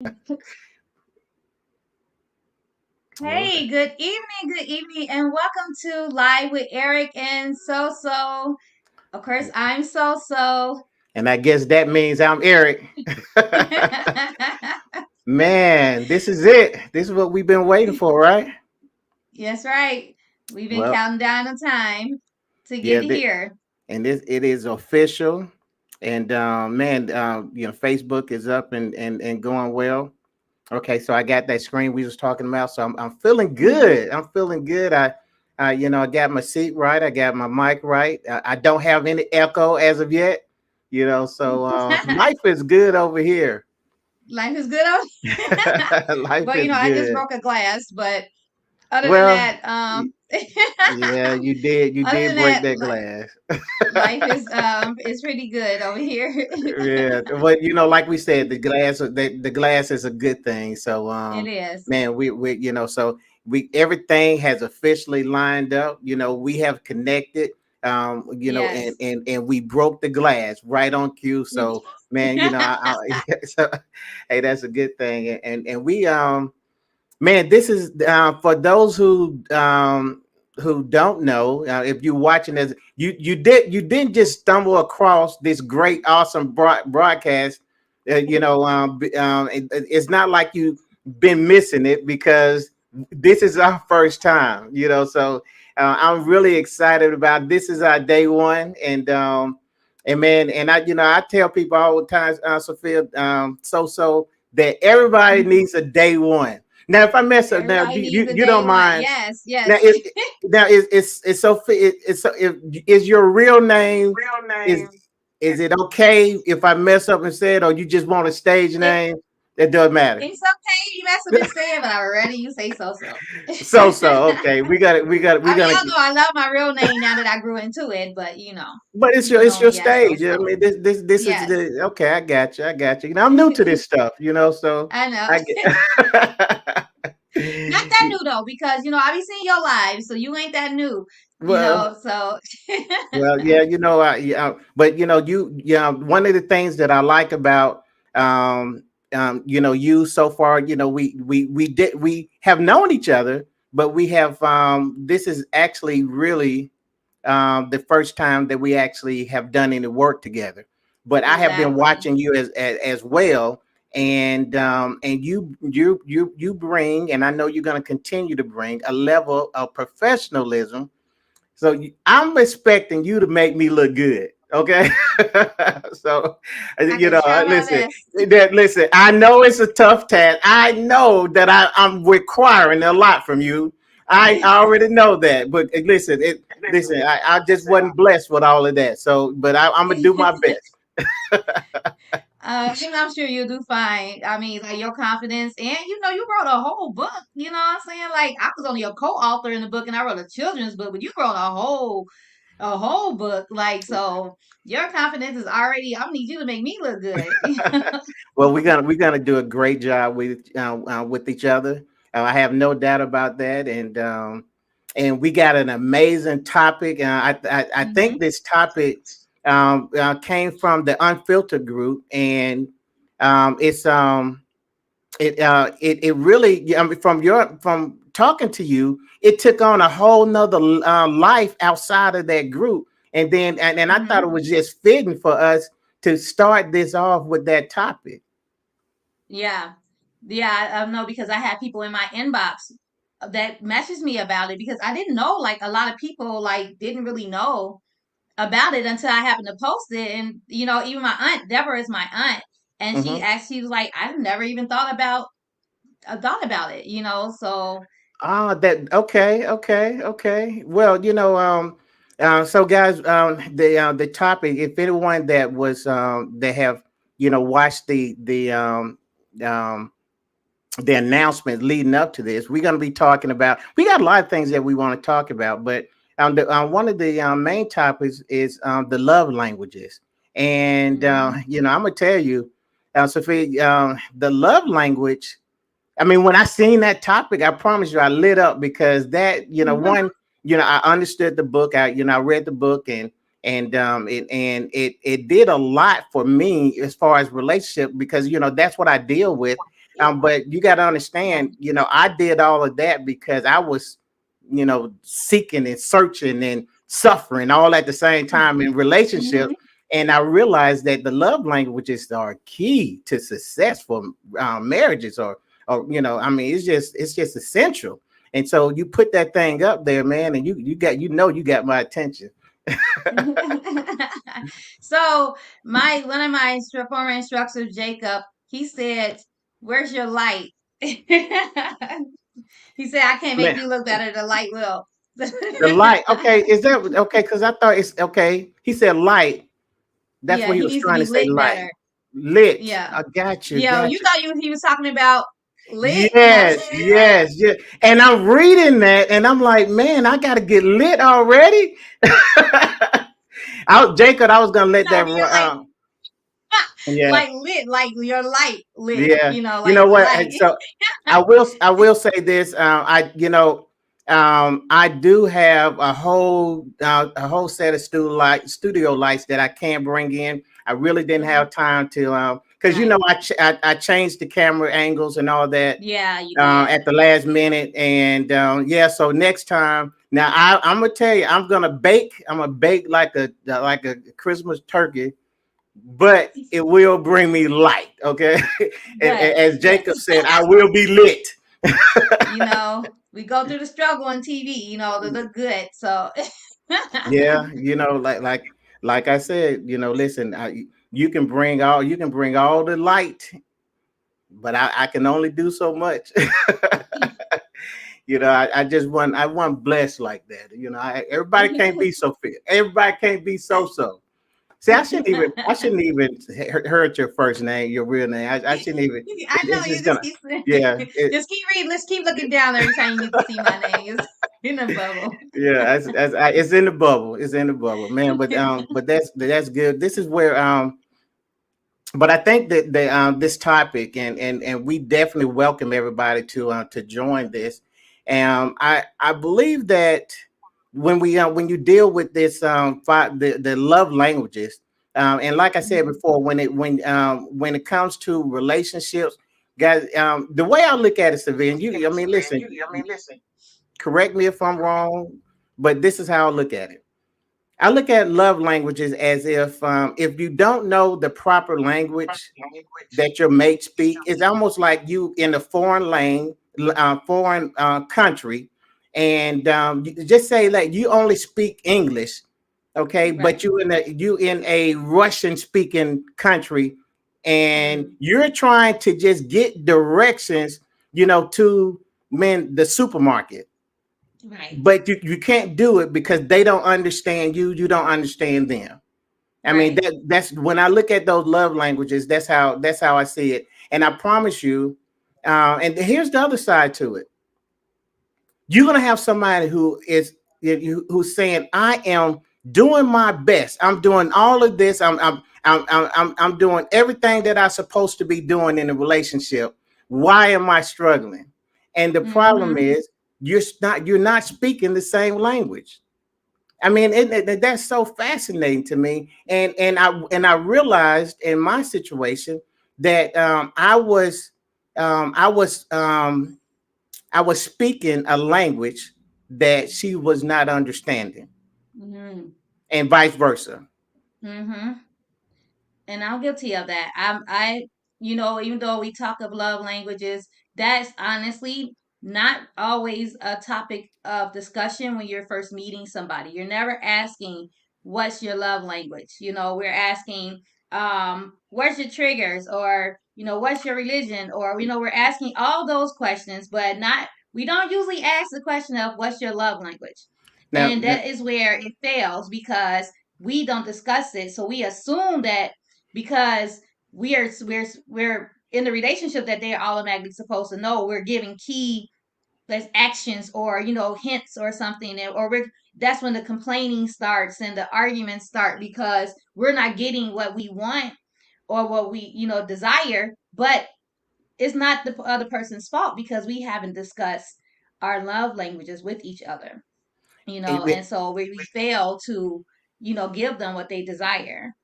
Well, Hey, good evening, and welcome to Live with Eric and SoSo. Of course, I'm SoSo. and I guess that means I'm Eric. Man, this is it. This is what we've been waiting for, right? Yes, right. We've been Well, counting down the time to yeah, get here. and this it is official. And man, Facebook is up and going well. Okay, so I got that screen we was talking about. So I'm feeling hmm good. I'm feeling good. I got my seat right. I got my mic right. I don't have any echo as of yet. So life is good over here. Life is good out. Life But is I just good. broke a glass. But other than Well, that, y- yeah, you did. You other did than break that, that glass. life is pretty good over here. Yeah, but like we said, the glass is a good thing. So, It is. man, so we everything has officially lined up. We have connected. And Yes. we broke the glass right on cue. So, man, so, hey, that's a good thing. And we Man, this is for those who don't know. If you're watching this, you didn't just stumble across this great, awesome broadcast. It's not like you've been missing it because this is our first time. So I'm really excited about this. Is our day one, and man, and I tell people all the time, Sophia, that everybody needs a day one. Now, if I mess up, now Everybody you needs a you day don't one. mind. Yes, Now, yes. now it's so it's so is your real name is is it okay if I mess up and say it, or you just want a stage It, name? It doesn't matter. it's okay. You mess up and say it, but already you say so. Okay. We're I mean, gonna. although I love my real name now that I grew into it, but But it's your people it's know your me as stage. I so. mean, this is Yes, the okay. I got you. I'm new to this stuff, so I know. I get. Not that new though, because I be seeing your live, so you ain't that new. Well, So yeah, but one of the things that I like about you so far, we have known each other, but we have this is actually really the first time that we actually have done any work together. But I have been exactly. watching you as well, and you bring, and I know you're going to continue to bring a level of professionalism, so I'm expecting you to make me look good. Okay. So, I can try my listen, best. listen, I know it's a tough task. I know that I'm requiring a lot from you. I already know that. But listen, I just wasn't blessed with all of that. So, but I'm going to do my best. I'm sure you'll do fine. I mean, like your confidence, and you wrote a whole book. You know what I'm saying? Like I was only a co-author in the book, and I wrote a children's book, but you wrote a whole book. Like so, your confidence is already. I need you to make me look good. Well, we're gonna do a great job with each other. I have no doubt about that, and we got an amazing topic. I think hmm this topic came from the Unfiltered group, and it's it really, I mean, from talking to you, it took on a whole nother life outside of that group, and I thought it hmm was just fitting for us to start this off with that topic. Yeah, yeah. I know because I had people in my inbox that messaged me about it because I didn't know. Like a lot of people like didn't really know about it until I happened to post it. And even my aunt, Deborah is my aunt, and Hmm. she was like, I've never even thought about it, so That okay, okay. Well, so guys, the topic. If anyone that was that have watched um the announcement leading up to this, we're going to be talking about. We got a lot of things that we want to talk about, but one of the main topics is the love languages, and hmm I'm gonna tell you, Sophie, the love language. I mean, when I seen that topic, I promise you, I lit up because that, one, I understood the book. I read the book, and it did a lot for me as far as relationship because that's what I deal with. But you got to understand, I did all of that because I was, seeking and searching and suffering all at the same time in relationships. Mhm. And I realized that the love languages are key to successful marriages, I mean, it's just essential. And so you put that thing up there, man, and you got my attention. So my one of my former instructors, Jacob, he said, "Where's your light?" He said, "I can't make Man, you look better. The light will." the light. Okay, is that okay? Because I thought it's okay. He said light. That's Yeah, what he he was needs to trying be to say. lit Light, better. lit. Yeah, I got you. yeah. You Got you. thought he was talking about lit, Yes, yes, yes. And I'm reading that, and I'm like, man, I got to get lit already. Jacob, I was gonna let no, that you're run. like Yeah, like lit, like your light lit. yeah. You know, You like know the what? light. So I will say this. I do have a whole set of studio lights that I can bring in. I really didn't Mhm. have time to because Right. I changed the camera angles and all that Yeah, you did. at the last minute. And yeah, so next time, now I'm gonna tell you, I'm gonna bake. I'm gonna bake like a Christmas turkey, but it will bring me light. Okay, Good. as Yes. Jacob said, I will be lit. You know, we go through the struggle on TV, to look good. So Yeah, like I said, listen, you can bring all the light, but I can only do so much. I want blessed like that. Everybody can't be so fit. Everybody can't be so. See, I shouldn't even hurt your first name, your real name. I shouldn't even. I know It's you just just gonna. keep Yeah, just keep reading. Let's keep looking down every time you get to see my name. It's in the bubble. yeah. It's in the bubble. It's in the bubble, man. But that's good. This is where but I think that this topic and we definitely welcome everybody to join this. I believe that when you deal with this the love languages, and like I said Mhm. before, when it comes to relationships, guys, the way I look at it, Savin, I mean, listen, correct me if I'm wrong, but this is how I look at it. I look at love languages as if you don't know the proper language that your mate speak, it's almost like you in a foreign country, and just say that you only speak English, okay, but Right. you in a Russian speaking country, and Hmm. you're trying to just get directions, to the supermarket, Right. but you can't do it because they don't understand you. You don't understand them. I mean, Right. that's when I look at those love languages. That's how I see it. And I promise you. And here's the other side to it. You're gonna have somebody who's saying, "I am doing my best. I'm doing all of this. I'm doing everything that I'm supposed to be doing in a relationship. Why am I struggling?" And the problem Hmm. is you're not speaking the same language. I mean, that's so fascinating to me, and I realized in my situation that I was I was speaking a language that she was not understanding, Hmm. and vice versa. Hmm. And I'm guilty of that. Even though we talk of love languages, that's honestly not always a topic of discussion when you're first meeting somebody. You're never asking, what's your love language? We're asking, what's your triggers, or, what's your religion, or, we're asking all those questions, but not, we don't usually ask the question of what's your love language. Now, And that is where it fails because we don't discuss it. So we assume that because we're in the relationship that they're automatically supposed to know. We're giving key actions, or hints or something, or that's when the complaining starts and the arguments start because we're not getting what we want or what we desire. But it's not the other person's fault because we haven't discussed our love languages with each other. it, And so we fail to give them what they desire.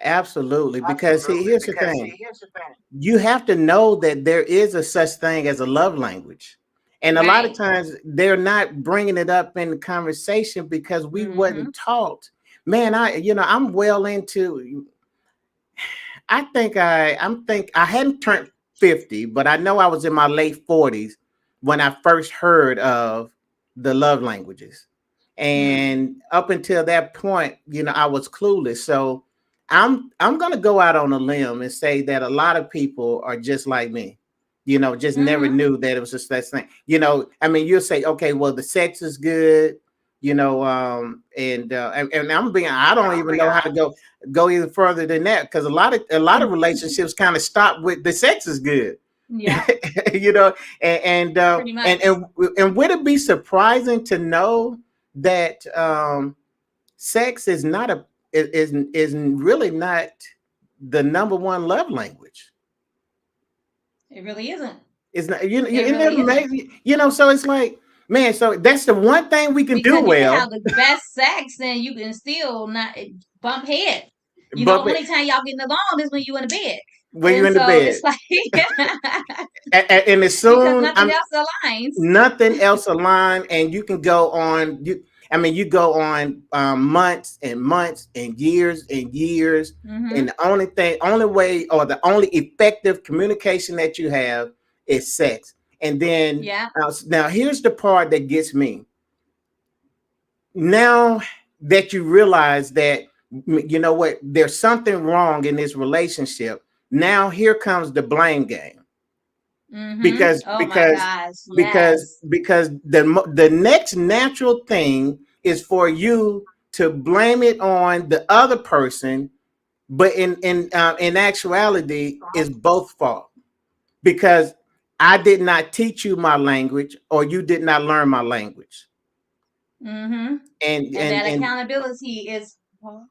Absolutely. Because see, Absolutely. here's the Because see, thing. here's the thing. You have to know that there is a such thing as a love language. And a lot of Right. times they're not bringing it up in the conversation because we Mm-hmm. wasn't taught. Man, I'm well into. I hadn't turned 50, but I know I was in my late 40s when I first heard of the love languages. Mm. And up until that point, I was clueless. So I'm gonna go out on a limb and say that a lot of people are just like me. Just never Mm-hmm. knew that it was just that thing. I mean, you'll say, okay, well, the sex is good, and I don't I'm even being know how to go even further than that because a lot of relationships kind of stop with the sex is good. Yeah, you know pretty and would it be surprising to know that sex is not a is really not the number one love language? It really isn't. It's not, It isn't that really isn't. amazing? So it's like, man, so that's the one thing we can do Because you can well. have the best sex and you can still not bump head. But Only time y'all getting along is when you in the bed. when you're And in the so bed, it's like and as because soon nothing else aligns. nothing else aligned, and you can go on you go on months and months and years, and Mm-hmm. only way, or the only effective communication that you have is sex. And then Yeah. now here's the part that gets me. Now that you realize that, you know what, there's something wrong in this relationship, now here comes the blame game. Mm-hmm. because Oh my because gosh. because Yes. because the next natural thing is for you to blame it on the other person, but in actuality is both fault, because I did not teach you my language, or you did not learn my language. Mm-hmm. and And and that and accountability is hard.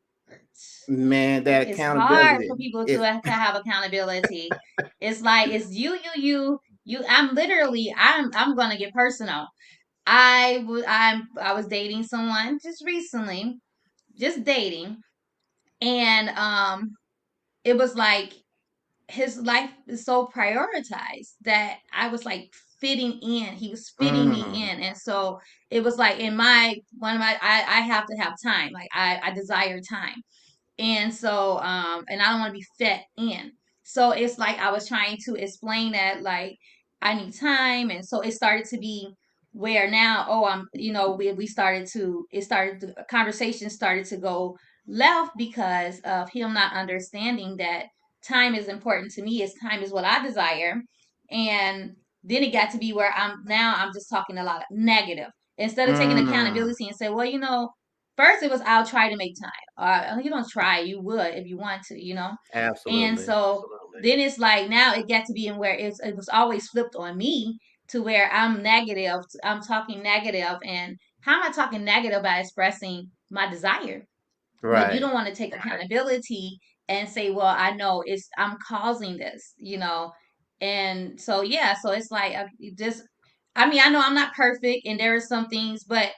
man, that It's hard accountability for people is to have accountability. It's like it's you. I'm gonna get personal. I was dating someone just recently, just dating, and it was like his life is so prioritized that I was like fitting in. He was fitting me mm, in, and so it was like in my one of my I have to have time. Like I desire time, and so and I don't want to be fit in. So it's like I was trying to explain that like I need time, and so it started to be where now, oh, we started to it started the conversation started to go left because of him not understanding that time is important to me. Is time is what I desire. And then it got to be where I'm just talking a lot of negative instead of taking mm, accountability and say, well, first it was I'll try to make time. You don't try, you would if you want to. And absolutely. so then it's like now it got to be in where it was always flipped on me to where I'm negative. I'm talking negative, and how am I talking negative by expressing my desire? But you Right. don't want to take accountability and say, well, I know I'm causing this. And so yeah, so it's like just I mean, I know I'm not perfect and there are some things, but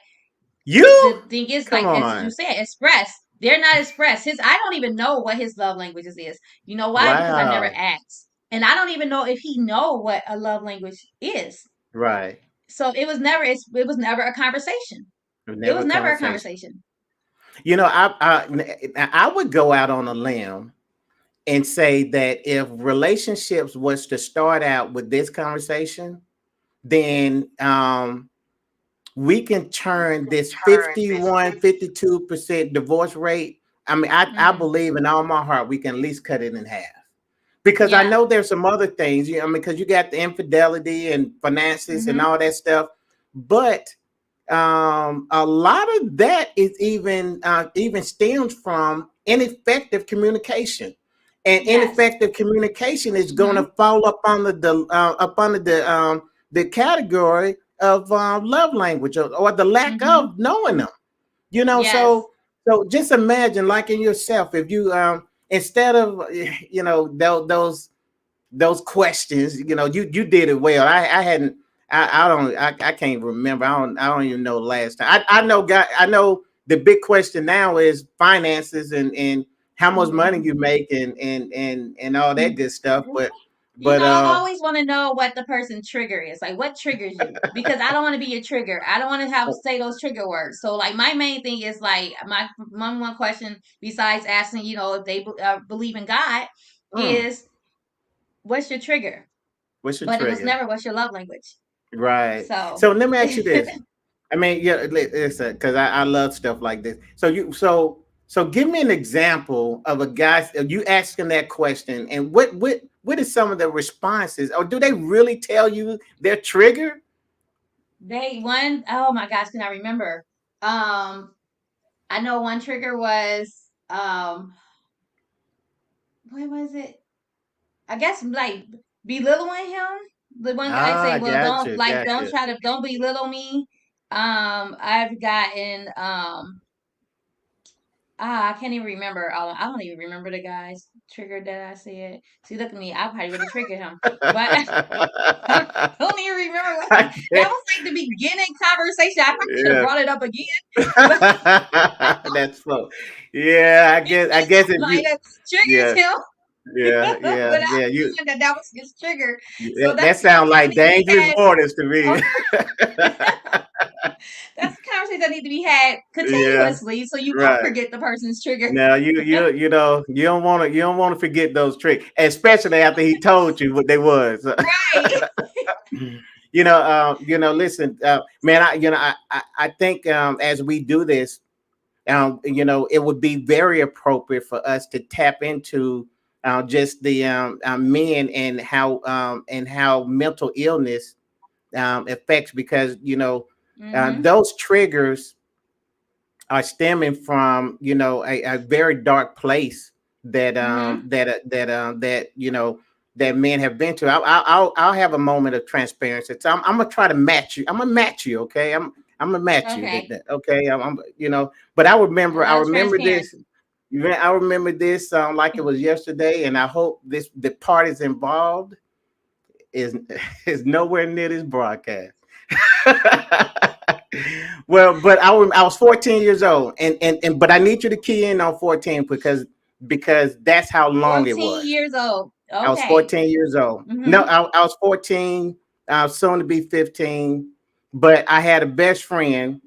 You the thing is, come like as you on. said, express. They're not expressed. I don't even know what his love languages is. You know why? Because I never Wow. asked. And I don't even know if he know what a love language is. Right. So it was never a conversation. It Never was a never a conversation. conversation. I would go out on a limb and say that if relationships was to start out with this conversation, then we can turn this turn this 51, 52% divorce rate. I mean, I Mm-hmm. believe in all my heart we can at least cut it in half. Because I Yeah. know there's some other things, because you got the infidelity and finances and Mm-hmm. all that stuff. But a lot of that is even stems from ineffective communication, and Yes. ineffective communication is going to Mm-hmm. fall up under the category of love language, or the lack Mm-hmm. of knowing them. Yes. So just imagine, like in yourself, if you instead of those questions, you did it well. I hadn't. I don't. I can't remember. I don't even know the last time. I know. I know the big question now is finances, and how much money Mhm. you make and all that good stuff. You But know, I always want to know what the person's trigger is. Like, what triggers you? Because I don't want to be a trigger. I don't want to have say those trigger words. So, like, my main thing is like my number one question, besides asking, if they believe in God, mm, is what's your trigger? what's your But it was trigger? never what's your love language. Right. So, So let me ask you this. I mean, yeah, listen, because I love stuff like this. So give me an example of a guy you asking that question, and what is some of the responses, or do they really tell you their trigger? oh my gosh, can I remember? Um, I know one trigger was what was it? I guess like belittling him. The one guy Ah, say, "Well, gotcha, gotcha. don't belittle me." I've gotten I can't even remember. I don't even remember the guy's trigger that I said. See, look at me. I probably would have triggered him, but I don't even remember what I that can't, was. Like the beginning conversation. I probably should have yeah. brought it up again, but That's so. Yeah, I guess if might you, have triggers yeah, him. yeah, But yeah, I yeah. was knowing that that was his trigger. So That that's the sounds conversation that like needs to be dangerous had. waters to me. That's the conversation that needs to be had Yeah, continuously, so you don't right. forget the person's trigger. Now you don't want to forget those tricks, especially after he told you what they was. Right. Listen, man, I think as we do this, it would be very appropriate for us to tap into just the men and how mental illness affects, because Mhm. those triggers are stemming from a very dark place Mhm. that men have been to. I'll have a moment of transparency. So I'm gonna try to match you. I'm gonna match you. Okay, I'm gonna match you. Okay. Okay, But I I love remember this. transparency. I remember this like it was yesterday, and I hope the parties involved is is nowhere near this broadcast. Well, but I was 14 years old, and but I need you to key in on 14 because that's how long it 14 was. years old. I was Okay. 14 years old. No, Mhm. I was 14, soon to be 15. But I had a best friend,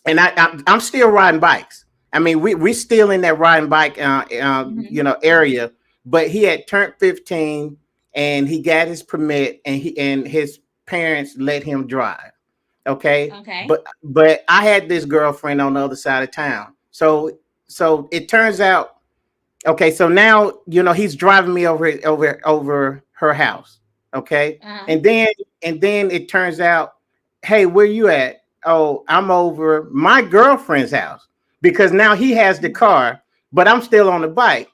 and I'm still riding bikes. I mean, we still in that riding bike Mhm. area. But he had turned 15, and he got his permit, and his parents let him drive. Okay, Okay. but I had this girlfriend on the other side of town. So it turns out, okay, so now he's driving me over her house. Okay, Uh-huh. and then it turns out, hey, where you at? Oh, I'm over my girlfriend's house, because now he has the car, but I'm still on the bike.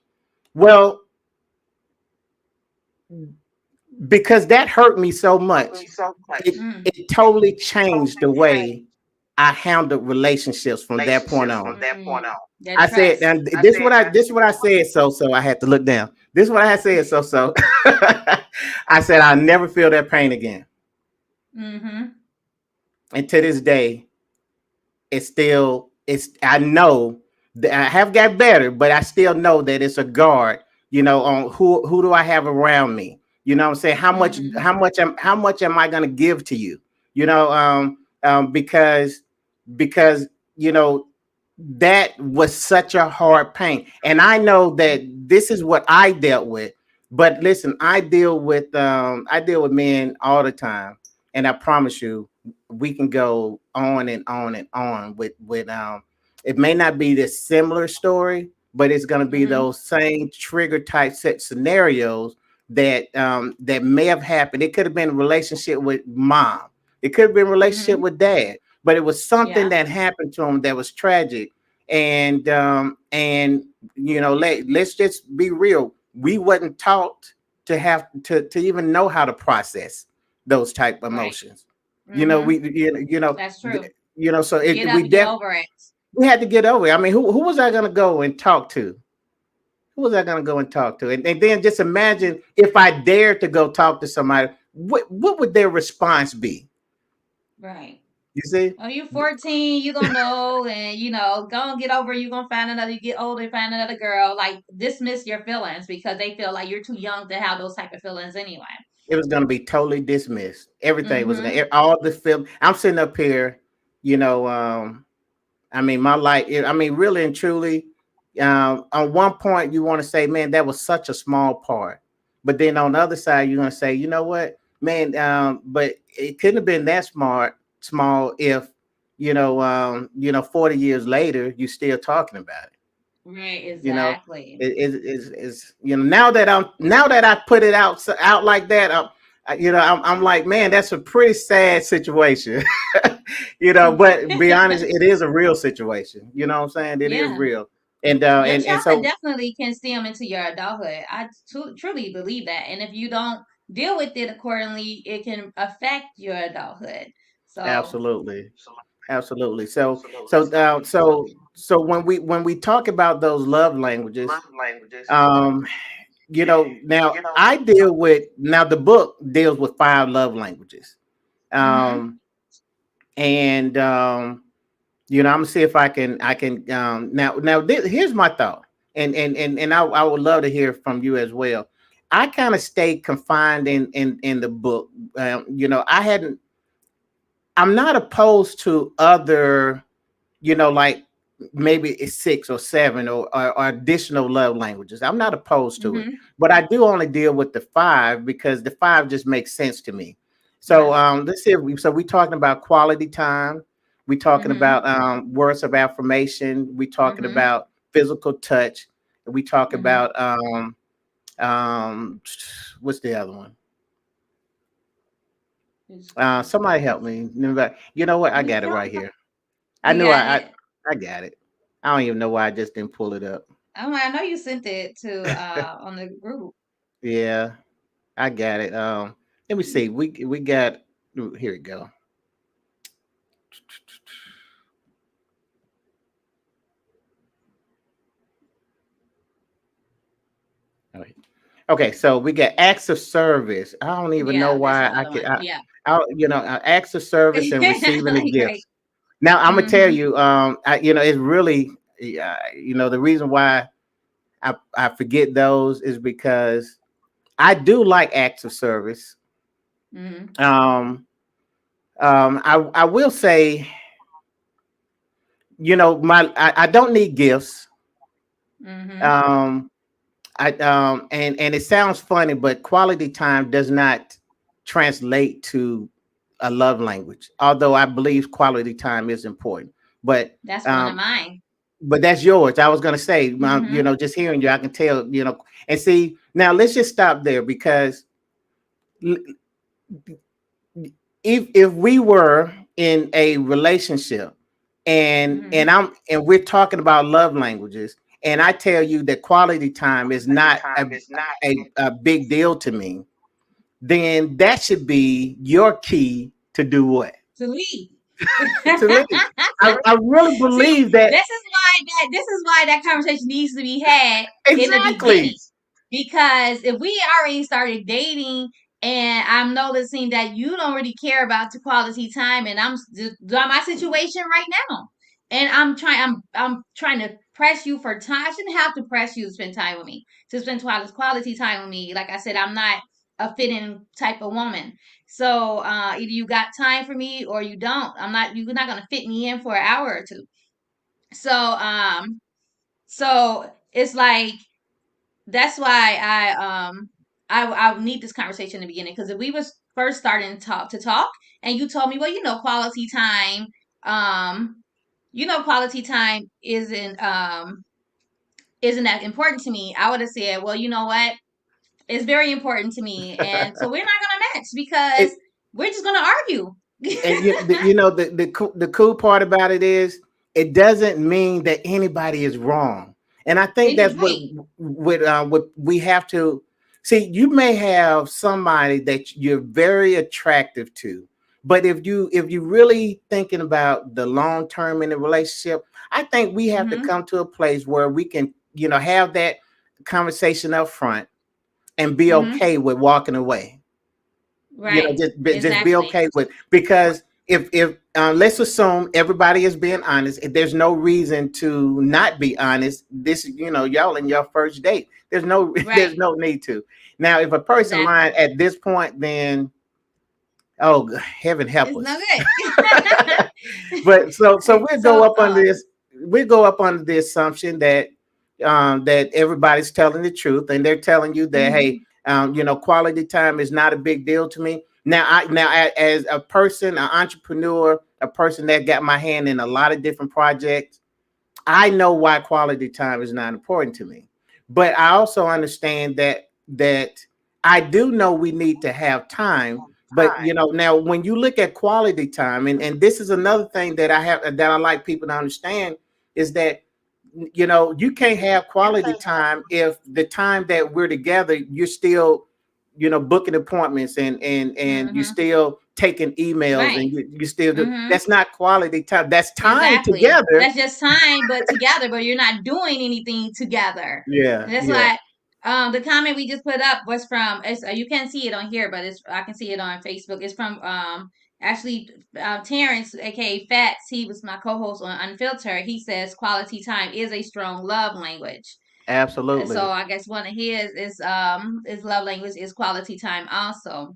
Well, because that hurt me so much, Mm. it totally changed the way I handled relationships from that point on. Mm. That I said, trust. and this is what I said. So I had to look down. This is what I had said. So I said I'll never feel that pain again. Mhm. And to this day, it's I know that I have got better, but I still know that it's a guard, on who do I have around me. You know what I'm saying? Mhm. How much am I gonna give to you? You know, because you know that was such a hard pain, and I know that this is what I dealt with. But listen, I deal with men all the time, and I promise you, we can go on and on and on with it may not be this similar story, but it's going to be Mhm. those same trigger type set scenarios that may have happened. It could have been a relationship with mom, it could have been a relationship Mhm. with dad, but it was something Yeah. that happened to him that was tragic. And let's just be real, we wasn't taught to even know how to process those type Right. emotions. you know we Mhm. you know That's true. so Get up we and get def over it. we had to get over it. I mean, who was I going to go and talk to? Who was I going to go and talk to? And then just imagine if I dared to go talk to somebody, what would their response be? Right. You see? Oh, you 14, you gonna know, and go and get over. You gonna find another. You get older, find another girl. Like dismiss your feelings because they feel like you're too young to have those type of feelings anyway. It was going to be totally dismissed. Everything was going Mm-hmm. to, all the film. I'm sitting up here, you know, I mean, my life, I mean, really and truly, on one point, you want to say, man, that was such a small part. But then on the other side, you're going to say, you know what, man, but it couldn't have been that small if, 40 years later, you're still talking about it. Right. You know, Exactly. now that I put it out like that, I'm like, man, that's a pretty sad situation. But be honest, it is a real situation. You know what I'm saying? It is Yeah. real. And Your and childhood so definitely can stem into your adulthood. I truly believe that. And if you don't deal with it accordingly, it can affect your adulthood. So, absolutely, absolutely. So when we talk about those love languages, um, now I deal with, now the book deals with 5 love languages. mm-hmm. Um, and I'm gonna see if I can here's my thought, and I would love to hear from you as well. I kind of stayed confined in the book. I hadn't, I'm not opposed to other, like maybe it's 6 or 7 or additional love languages. I'm not opposed to it, Mm-hmm. but I do only deal with the 5 because the 5 just makes sense to me. So Yeah. let's see. We talking about quality time. We talking Mm-hmm. about words of affirmation. We talking Mm-hmm. about physical touch. We talk Mm-hmm. about what's the other one? Physical Somebody help touch. me. You know what? I got it right here. I You knew got I it. I got it. I don't even know why I just didn't pull it up. I know you sent it to on the group. Yeah, I got it. Let me see. We got, here we go. Okay. Okay, so we got acts of service. I don't even know Yeah, that's why the I other could. one. Yeah. Acts of service and receiving the Right. gifts. Now I'm gonna tell Mm-hmm. you. It's really, the reason why I forget those is because I do like acts of service. Mm-hmm. Um, I will say, I don't need gifts. Mm-hmm. Um, and it sounds funny, but quality time does not translate to a love language. Although I believe quality time is important, but That's one of um, mine. that's yours. I was gonna say, Mm-hmm. just hearing you, I can tell, and see. Now let's just stop there because l- if we were in a relationship and Mm-hmm. and we're talking about love languages, and I tell you that quality time is not a big deal to me, then that should be your key to do what? To leave. To leave. I really See, believe that. this is why that conversation needs to be had in the beginning. Exactly. Because if we already started dating and I'm noticing that you don't really care about the quality time and I'm my situation right now. And I'm trying to press you for time. I shouldn't have to press you to spend time with me. To spend quality time with me. Like I said, I'm not a fitting type of woman. So either you got time for me or you don't. You're not gonna fit me in for an hour or two. So so it's like that's why I need this conversation in the beginning because if we was first starting to talk and you told me, well, quality time, um, quality time isn't that important to me, I would have said, well, you know what? It's very important to me, and so we're not gonna match because it, we're just gonna argue. and the cool part about it is it doesn't mean that anybody is wrong, and I think that's Right. what we have to see. You may have somebody that you're very attractive to, but if you really thinking about the long term in the relationship, I think we have to Mm-hmm. come to a place where we can, have that conversation up front and be Mm-hmm. okay with walking away. Right. Just be Exactly. okay with, because if let's assume everybody is being honest, if there's no reason to not be honest, this, y'all in your first date, there's no there's Right. no need to. Now if a person Exactly. lying at this point, then oh, heaven help It's no us. good. But so we'll go So, up under this. We go up under the assumption that that everybody's telling the truth, and they're telling you that, hey, mhm. quality time is not a big deal to me. As a person, an entrepreneur, a person that got my hand in a lot of different projects, I know why quality time is not important to me. But I also understand that I do know we need to have time. But now when you look at quality time, and this is another thing that I like people to understand, is that you can't have quality time if the time that we're together you're still booking appointments and you Mhm. still taking emails and Right. you still do. Mhm. That's not quality time. That's time Exactly. together. That's just time, but together, but you're not doing anything together. Yeah, And that's yeah, why the comment we just put up was from you can't see it on here, but it's I can see it on Facebook. It's from actually Terrence, aka Fats. He was my co-host on Unfiltered. He says quality time is a strong love language. And so absolutely. I guess one of his love language is quality time also.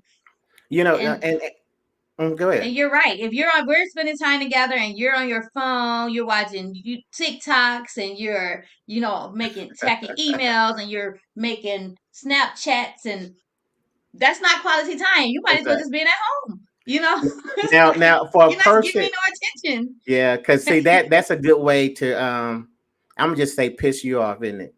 And Go ahead. and you're right. If we're spending time together and you're on your phone, you're watching TikToks and you're, making checking emails and you're making Snapchats and that's not quality time. You might as well Exactly. just be at home. It's like Now for a you're not giving person, me no attention. yeah, because see that's a good way to I'm gonna just say piss you off, isn't it?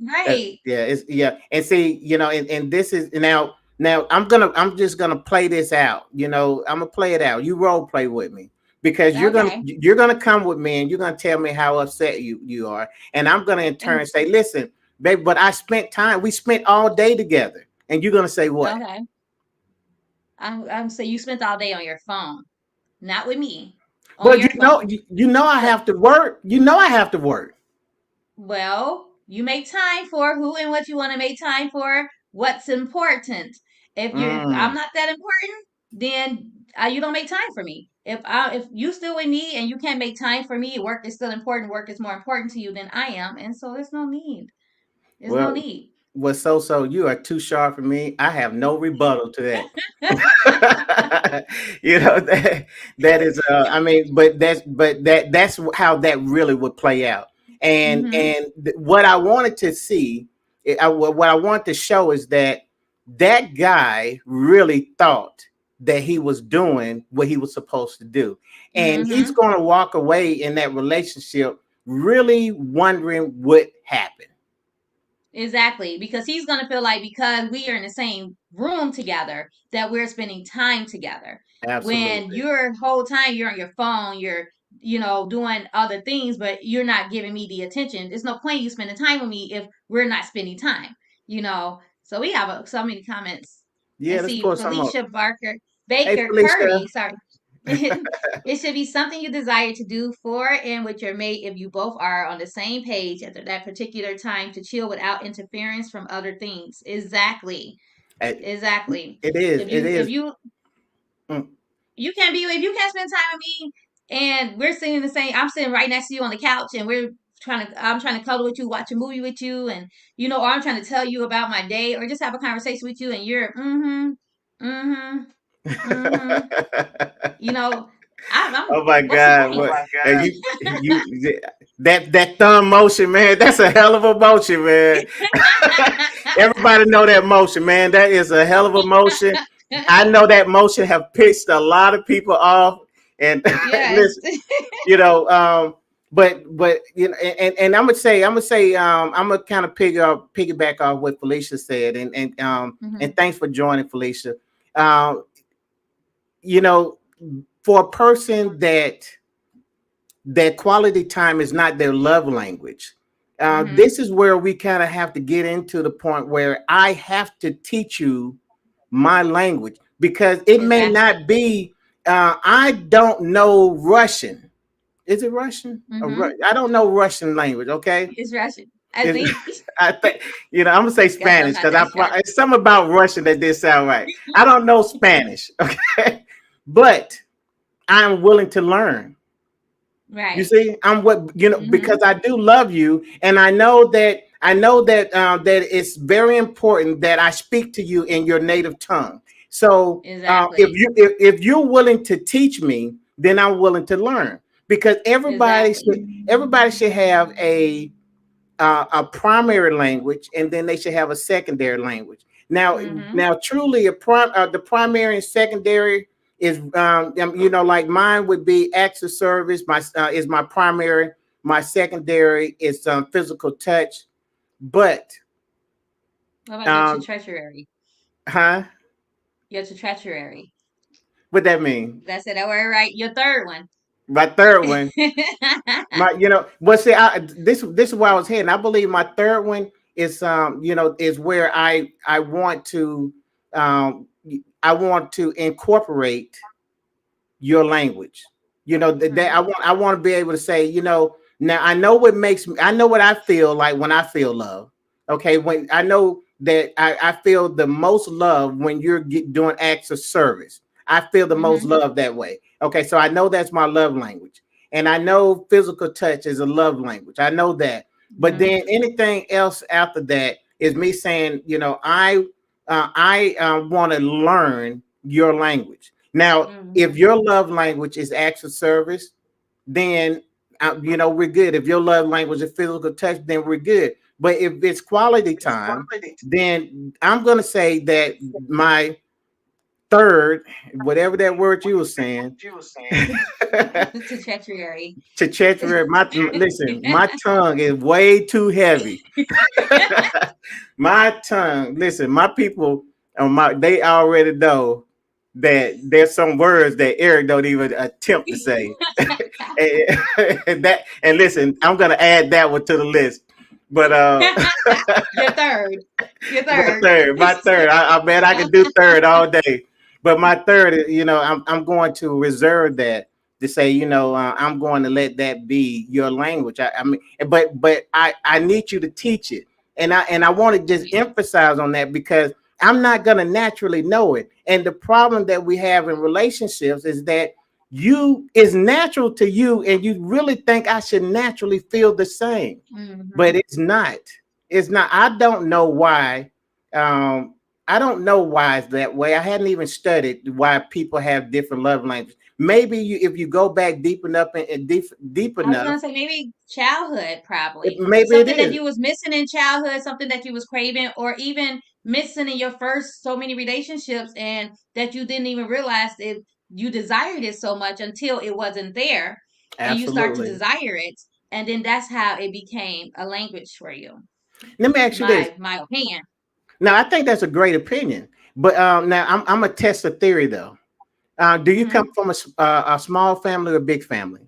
Right. Yeah, it's yeah, and see, and this is now I'm just gonna play this out. I'm gonna play it out. You role play with me because Okay. you're gonna come with me and you're gonna tell me how upset you are, and I'm gonna in turn And say, listen, babe, but we spent all day together, and you're gonna say what? okay. I'm so you spent all day on your phone, not with me, on But your phone. I So have to work. I have to work. well, you make time for who and what you want to make time for, what's important. If I'm Mm. not that important, then you don't make time for me. If you still with me and you can't make time for me, work is still important. Work is more important to you than I am, and so there's no need. There's no Well, need. so you are too sharp for me. I have no rebuttal to that. That is I mean, but that's how that really would play out. Mhm. What I wanted to see, what I want to show is that guy really thought that he was doing what he was supposed to do, and he's Mhm. going to walk away in that relationship really wondering what happened. Exactly, because he's going to feel like because we are in the same room together that we're spending time together. When Absolutely. your whole time you're on your phone, you're doing other things, but you're not giving me the attention. There's no point you spending time with me if we're not spending time. So we have so many comments. Yeah, And let's see, pull some up. Felicia Barker Hey, Baker Felicia. Curry, sorry. It should be something you desire to do for and with your mate if you both are on the same page at that particular time to chill without interference from other things. Exactly. Hey, Exactly. it is. If It you if is. you Mm. you can't be if you can't spend time with me and we're sitting in the same I'm sitting right next to you on the couch and I'm trying to cuddle with you, watch a movie with you and or I'm trying to tell you about my day or just have a conversation with you and you're mm-hmm, mm-hmm. You know, Oh my what's the God! point? What? And that thumb motion, man. That's a hell of a motion, man. Everybody know that motion, man. That is a hell of a motion. I know that motion have pissed a lot of people off. And Yes. listen, you know, but and I'm gonna say, I'm gonna kind of piggyback off what Felicia said, and Mhm. thanks for joining, Felicia. Um, you know, for a person that quality time is not their love language. Mhm. This is where we kind of have to get into the point where I have to teach you my language because it may Exactly. not be. I don't know Russian. Is it Russian? Mhm. I don't know Russian language. Okay, It's Russian. I is think. I think I'm gonna say Guess I'm Spanish not because that sure. it's something about Russian that did sound right. I don't know Spanish. Okay, but I'm willing to learn. You Right. see, I'm what because Mhm. I do love you, and I know that that it's very important that I speak to you in your native tongue. So Exactly. if you're willing to teach me, then I'm willing to learn because Exactly. everybody should have a primary language, and then they should have a secondary language. Now, Mhm. now, truly, the primary and secondary is, like mine would be acts of service. My is my primary. My secondary is physical touch. But, What about your um, treachery? huh? Your treachery. What that mean? That's it. That word right. Your third one. My third one. Well, see, this is where I was heading. I believe my third one is, is where I want to, um, I want to incorporate your language. That Mhm. I want to be able to say, now I know what I feel like when I feel love. Okay, when I know that I feel the most love when you're doing acts of service. I feel the most Mhm. love that way. Okay, so I know that's my love language. And I know physical touch is a love language. I know that. But Mhm. then anything else after that is me saying, I want to learn your language. Now, if Mhm. your love language is acts of service, then we're good. If your love language is physical touch, then we're good. But if it's quality time, then I'm gonna say that my third, whatever that word you were saying, Treachery. to listen, my tongue is way too heavy. My tongue, listen, my people, they already know that there's some words that Eric don't even attempt to say. And listen, I'm gonna add that one to the list. But Your third. Your third. my third, I bet I could do third all day. But my third, I'm going to reserve that to say, I'm going to let that be your language. I mean, but I need you to teach it, and I want to just emphasize on that because I'm not going to naturally know it. And the problem that we have in relationships is that you is natural to you, and you really think I should naturally feel the same, but Mhm. it's not. It's not. I don't know why. Um, I don't know why it's that way. I hadn't even studied why people have different love languages. Maybe if you go back deep enough and deep I was enough, gonna say maybe childhood, probably maybe it something that is. you was missing in childhood, something that you was craving, or even missing in your first so many relationships, and that you didn't even realize it. You desired it so much until it wasn't there, and you start to Absolutely. desire it, and then that's how it became a language for you. Let me ask you this. My opinion. Now, I think that's a great opinion, but now I'm gonna test a theory though. Do you come Hmm. from a small family or big family?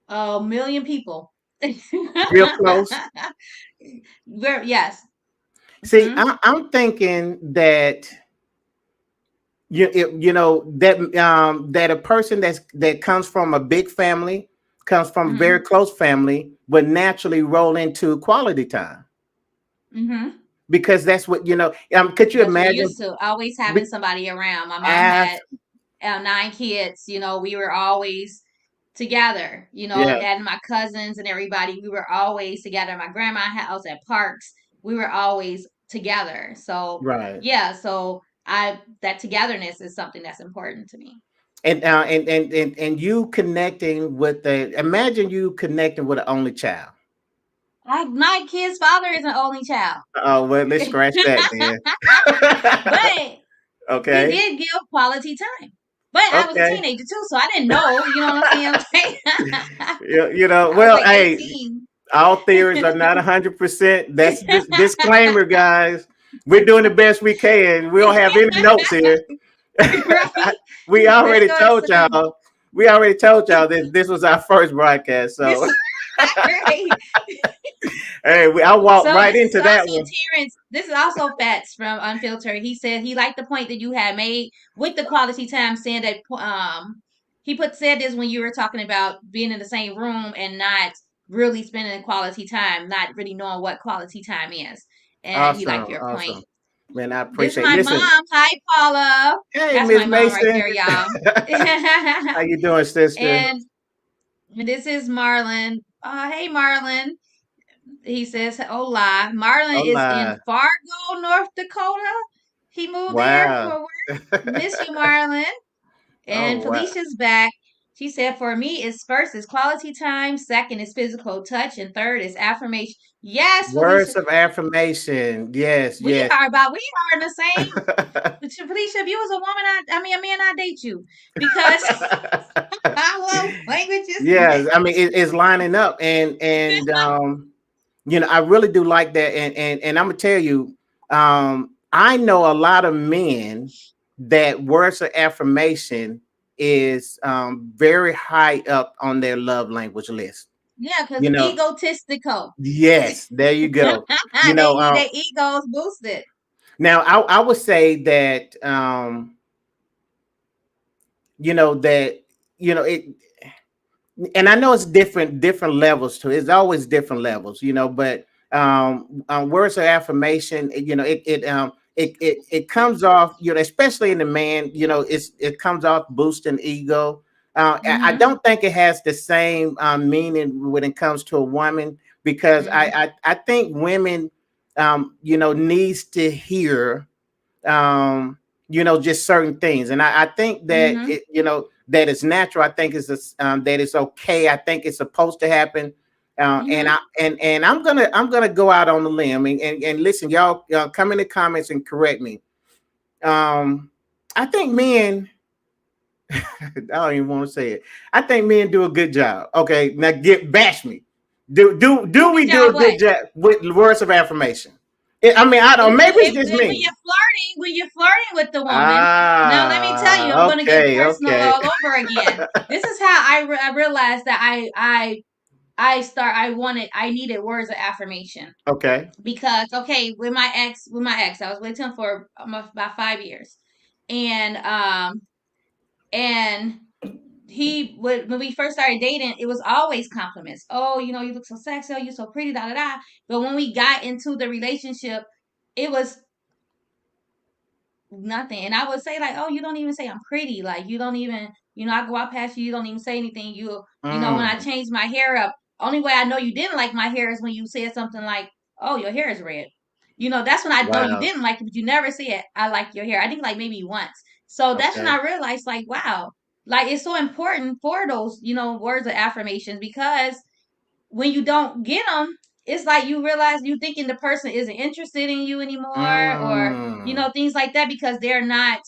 A million people. Real close. Yes. See, Hmm. I'm thinking that that a person that comes from a big family, comes from a very Hmm. close family, would naturally roll into quality time Hmm. because that's what could you That's what we imagine? used to always having We somebody around. My mom ask, had nine kids. We were always together. yeah, And my cousins and everybody, we were always together. At my grandma's house, at parks, we were always together. So right. yeah, so I that togetherness is something that's important to me. And you connecting with the imagine you connecting with an only child. My kid's father is an only child, Oh well, let's scratch that then. but he Okay, did give quality time. But I was a okay. teenager too, so I didn't know. You know what I'm saying? Like, I was Well, like hey, 18. all theories are not 100%. That's this disclaimer, guys. We're doing the best we can. We don't have any notes here. Right? we There's already no told y'all. We already told y'all that this was our first broadcast. this So, right. hey, I walked So right this is into that also one. Terrence. This is also Fats from Unfiltered. He said he liked the point that you had made with the quality time, saying that he said this when you were talking about being in the same room and not really spending quality time, not really knowing what quality time is, and he liked Awesome, your point. awesome. Man, I This is appreciate. my Listen, mom. Hi, Paula. hey, That's Miss my mom right Mason, there, y'all. how you doing, sister? And this is Marlon. Hey, Marlon. He says, hola. Marlon is in Hola. Fargo, North Dakota. He moved there Wow. for work. Miss you, Marlon. Oh And wow. Felicia's back. She said, for me, it's first is quality time, second is physical touch, and third is affirmation. Yes, Felicia. Words of affirmation. Yes, We yes. are about we are in the same. But Felicia, if you was a woman, I mean a man, I date you because I love languages. Yes, I mean it's lining up, and I really do like that, and I'm gonna tell you, I know a lot of men that words of affirmation is very high up on their love language list. Yeah, because You know, egotistical. yes, there you go. You They know, need their egos boosted. now I would say that that it, and I know it's different levels to it. It's always different levels, but words of affirmation, it comes off, especially in the man, it comes off boosting ego. I Mm-hmm. don't think it has the same meaning when it comes to a woman, because Mm-hmm. I think women, needs to hear just certain things. And I think that Mm-hmm. that it's natural. I think that it's okay. I think it's supposed to happen. And Mm-hmm. I'm gonna go out on the limb and listen, y'all, come in the comments and correct me. I think men, I don't even want to say it. I think men do a good job. Okay, now bash me. Do Good we do job. a What? good job with words of affirmation? I mean, I don't. Maybe it's just me. When you're flirting with the woman. Now let me tell you, I'm gonna get Okay, personal okay, all over again. This is how I realized that I needed words of affirmation okay. because okay, with my ex, I was with him for about 5 years, and and he would when we first started dating, it was always compliments. Oh, you look so sexy. Oh, you're so pretty. Da da da. But when we got into the relationship, it was nothing. And I would say like, oh, you don't even say I'm pretty. Like you don't even, I go out past you, you don't even say anything. When I Mm, changed my hair up, only way I know you didn't like my hair is when you said something like, oh, your hair is red. That's when I know you wow. didn't like it, but you never said I like your hair. I think like maybe once. So that's when Okay. I realized like, wow, like it's so important for those, words of affirmations because when you don't get them, it's like you realize you thinking the person isn't interested in you anymore, or Mm, things like that because they're not,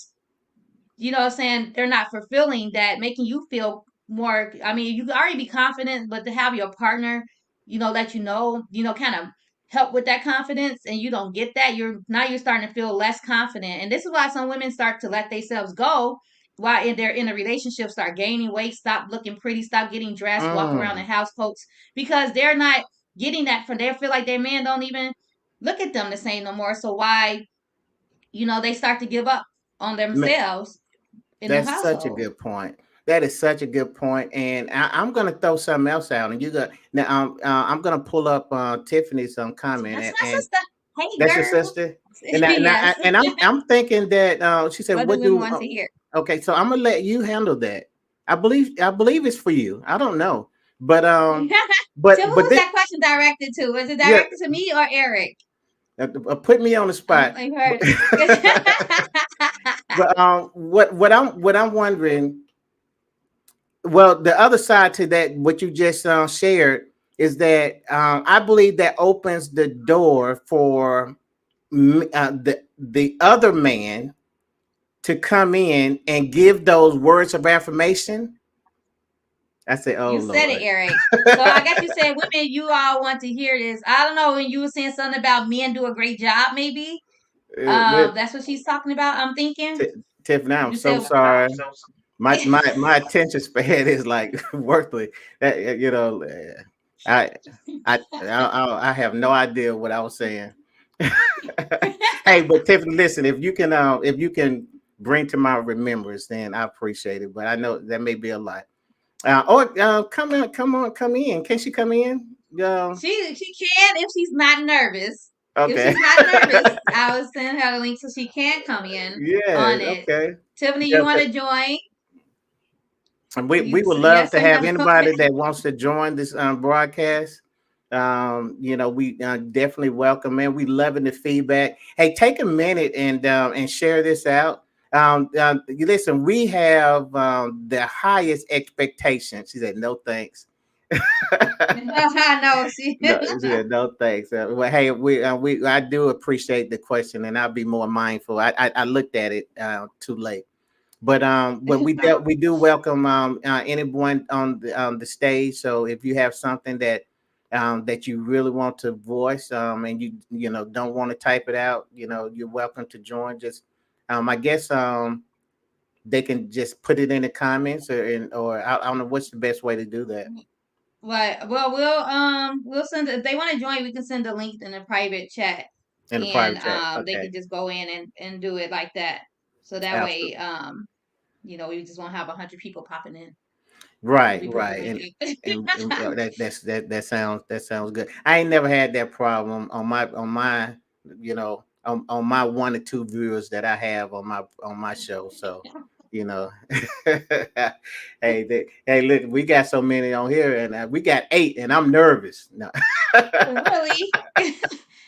what I'm saying, they're not fulfilling that, making you feel more. I mean, you can already be confident, but to have your partner, let kind of help with that confidence, and you don't get that, you're starting to feel less confident, and this is why some women start to let themselves go while they're in a relationship, start gaining weight, stop looking pretty, stop getting dressed, walk around in mm. house coats because they're not getting that from. They feel like their man don't even look at them the same no more. So why, they start to give up on Ma- themselves in the That's such a household. good point. That is such a good point. And I'm gonna throw something else out, and you got now. I'm gonna pull up Tiffany's comment, That's and, my and sister. Hey, that's your girl. sister. Yes. And I'm thinking that she said, What do "What women do?" want to hear? Okay, so I'm gonna let you handle that. I believe it's for you. I don't know, but So who was this, that question directed to? Was it yeah, directed to me or Eric? put me on the spot. I've heard. But what I'm wondering, well, the other side to that, what you just shared, is that I believe that opens the door for the other man to come in and give those words of affirmation. I say, oh You said it, Lord. Eric. So I guess you said women, you all want to hear this. I don't know when you were saying something about men do a great job, maybe. Let- That's what she's talking about. I'm thinking. Tiffany, I'm You so said sorry. My attention span is like worthless. That I I have no idea what I was saying. Hey, but Tiffany, listen, if you can bring to my remembrance, then I appreciate it. But I know that may be a lot. Come on, come in. Can she come in? she can if she's not nervous. If Okay. she's not nervous, I will send her the link so she can come in Yeah. on it. Okay. Tiffany, you Yeah. want to join? And we You would love yes to or have no? anybody that wants to join this broadcast. We definitely welcome, man. We loving the feedback. Hey, take a minute and share this out. Listen, we have the highest expectations. She said, "No thanks." No, she. No, yeah, no thanks. Well, hey, we I do appreciate the question, and I'll be more mindful. I looked at it too late. But we do welcome anyone on the stage. So if you have something that you really want to voice, and you don't want to type it out, you're welcome to join. Just I guess they can just put it in the comments or I don't know what's the best way to do that Right. Well, we'll send if they want to join, we can send a link in a private chat, in the and private chat. they Okay, can just go in and do it like that. So that way, absolutely. we just won't have 100 people popping in. It'll Right, be pretty right, quick. that sounds good. I ain't never had that problem on my one or two viewers that I have on my show. So, you know, hey, look, we got so many on here, and we got 8, and I'm nervous. No, Really?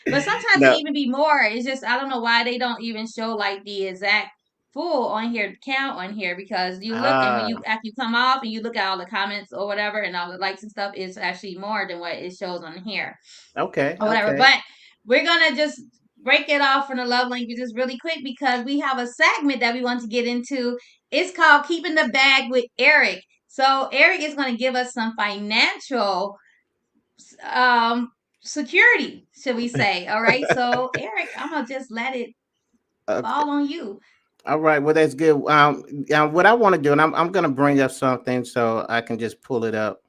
But sometimes it no, even be more. It's just I don't know why they don't even show like the exact full on here count on here because you look and when ah, you after you come off and you look at all the comments or whatever and all the likes and stuff, it's actually more than what it shows on here okay, or whatever. okay. But we're gonna just break it off from the love languages really quick because we have a segment that we want to get into. It's called Keeping the Bag with Eric. So Eric is going to give us some financial um security, should we say. All right. So Eric, I'm gonna just let it Okay. fall on you. All right, well that's good. What I want to do, and I'm going to bring up something so I can just pull it up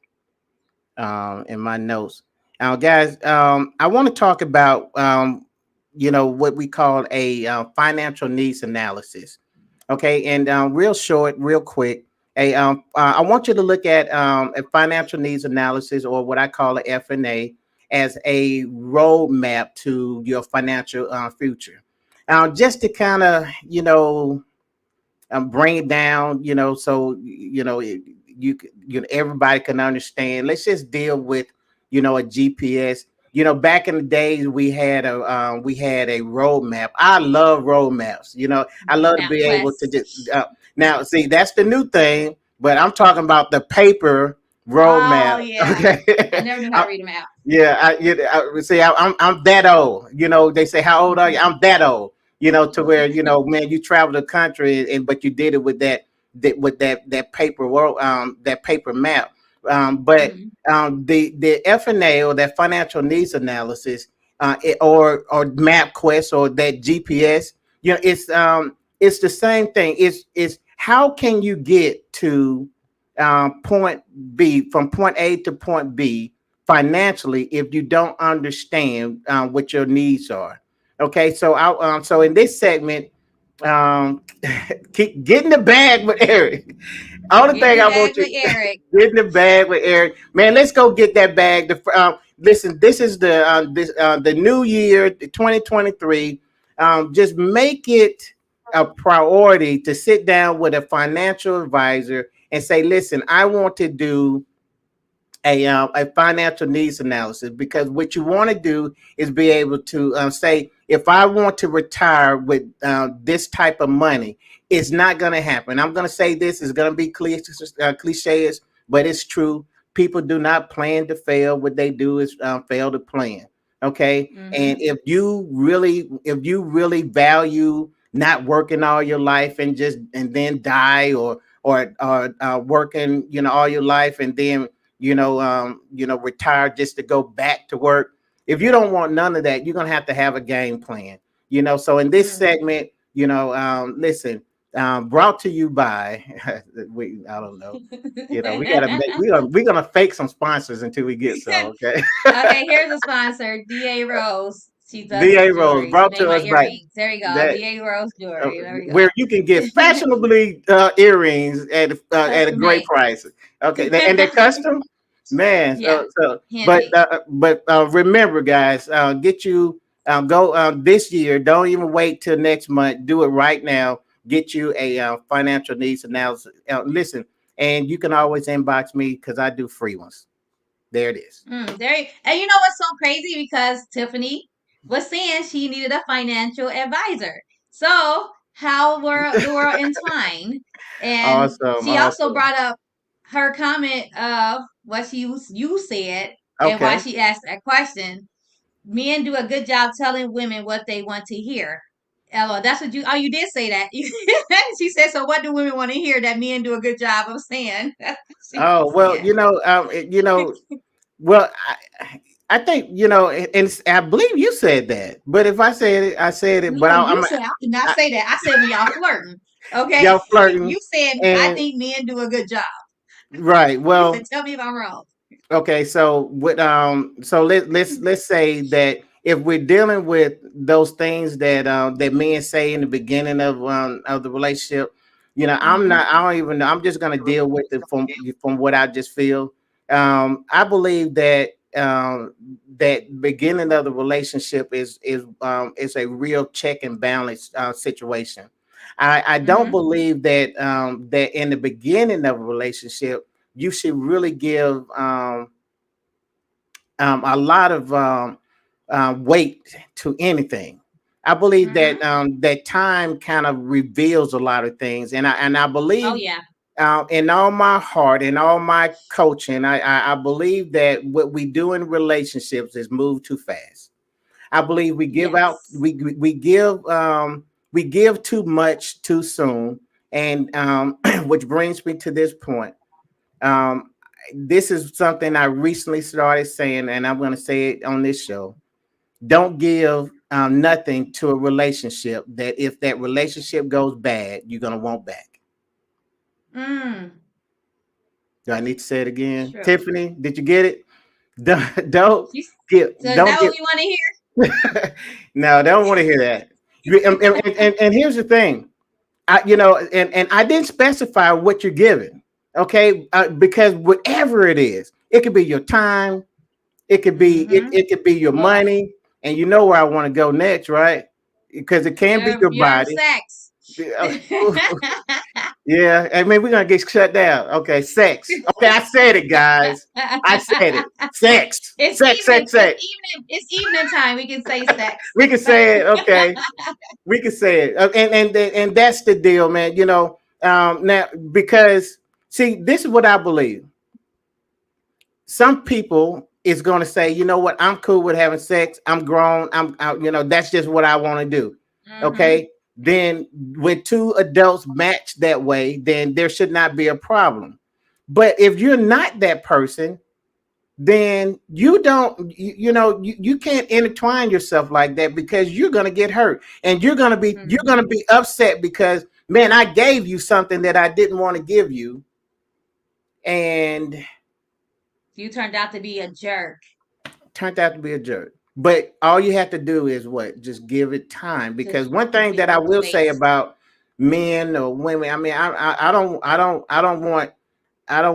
in my notes. Now, guys, I want to talk about what we call a financial needs analysis. Okay, and real short, real quick. I want you to look at a financial needs analysis, or what I call a FNA, as a roadmap to your financial future. Just to kind of bring it down, so everybody can understand. Let's just deal with a GPS. Back in the days we had a roadmap. I love roadmaps. I love to be able to just MapQuest. now see that's the new thing, but I'm talking about the paper roadmap. Oh yeah. Okay. I never knew how to read a map. Yeah, see. I'm that old. They say, "How old are you?" I'm that old. To where man, you travel the country, and but you did it with that paper world, that paper map. But Mm-hmm. the FNA, or that financial needs analysis, or MapQuest, or that GPS, it's the same thing. It's how can you get to point B, from point A to point B financially, if you don't understand what your needs are. Okay, so in this segment, um, keep getting the bag with Eric. Only Get in thing the I bag want with you Eric. get in the bag with Eric. Man, let's go get that bag. Listen, this is the new year, 2023. Just make it a priority to sit down with a financial advisor and say, listen, I want to do a financial needs analysis, because what you want to do is be able to say, if I want to retire with this type of money, it's not going to happen. I'm going to say this is going to be cliches, but it's true. People do not plan to fail. What they do is fail to plan. Okay, Mm-hmm. and if you really value not working all your life and then die, or working all your life and then retire just to go back to work. If you don't want none of that, you're gonna have to have a game plan. So in this Mm. segment, listen, brought to you by I don't know. We gotta make we're gonna fake some sponsors until we get so okay. Okay, here's a sponsor, DA Rose. She does DA Rose jewelry. She brought made to my us by earrings. There you go. that DA Rose jewelry. There we where you can get go. fashionably earrings at a Custom great made. price. Okay, and they're custom, man. Yeah. So but Handmade. remember, guys, get you Go this year. Don't even wait till next month. Do it right now. Get you a financial needs analysis. Listen, and you can always inbox me because I do free ones. There it is. And you know what's so crazy? Because Tiffany was saying she needed a financial advisor. So how were the world entwined? And Awesome, she also awesome. brought up her comment of what you said and why Okay. she asked that question. Men do a good job telling women what they want to hear. Ella, that's what you. Oh, you did say that. She said, "So what do women want to hear?" That men do a good job of saying. She Oh well, said, well, I think and I believe you said that. But if I said it, I said it. But "No, you I'm said I did not I, say that. I said when y'all flirting, okay? y'all flirting, You said I and think men do a good job. right. You said, Well, tell me if I'm wrong. okay, so so let's say that if we're dealing with those things that that men say in the beginning of the relationship, Mm-hmm. I don't even know. I'm just gonna deal with it from what I just feel. I believe that that beginning of the relationship is a real check and balance situation. I don't Mm-hmm. believe that that in the beginning of a relationship you should really give a lot of weight to anything. I believe that Mm-hmm. that time kind of reveals a lot of things, and I Oh believe yeah. in all my heart and all my coaching, I believe that what we do in relationships is move too fast. I believe we give out Yes. we give too much too soon, and which brings me to this point. Um, this is something I recently started saying, and I'm going to say it on this show. Don't give nothing to a relationship that if that relationship goes bad, you're going to want back. Mm. Do I need to say it again? True. Tiffany, did you get it? Don't You, give, so is that don't what give. we want to hear? No, they don't want to hear that. And here's the thing. And I didn't specify what you're giving, okay? Because whatever it is, it could be your time, Mm-hmm. it could be your Oh, money, and you know where I want to go next, right? Because it can be your your body. sex. Yeah, I mean we're gonna get shut down. Okay, sex. Okay, I said it, guys. I said it. Sex, sex, sex, sex. It's evening time. We can say sex. We can say it. Okay, we can say it, and that's the deal, man. Now because see, this is what I believe. Some people is going to say, you know what, I'm cool with having sex. I'm grown. I'm out. That's just what I want to do. Mm-hmm. Okay. Then when two adults match that way, then there should not be a problem. But if you're not that person, then you don't, you can't intertwine yourself like that because you're going to get hurt and you're going Mm-hmm. to be upset because man, I gave you something that I didn't want to give you. And You turned out to be a jerk. turned out to be a jerk. But all you have to do is what? Just give it time. Because Just one thing give that I it will say space. about men or women, I mean, I don't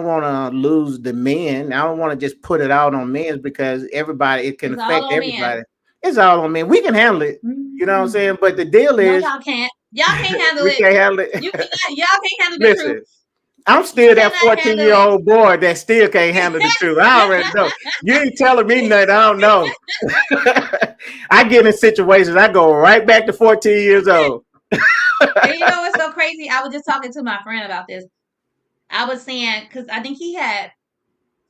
want to lose the men. I don't want to just put it out on men because it can It's all affect on men. everybody. It's all on men. We can handle it. You know what I'm Mm. saying? But the deal No, is y'all can't. Y'all can't handle we it. can't handle You it. cannot. Y'all can't handle the truth. Listen, I'm You still that cannot handle 14-year-old boy that still can't handle the truth. I already know. You ain't telling me nothing. I don't know. I get in situations, I go right back to 14 years old. And you know what's so crazy? I was just talking to my friend about this. I was saying because I think he had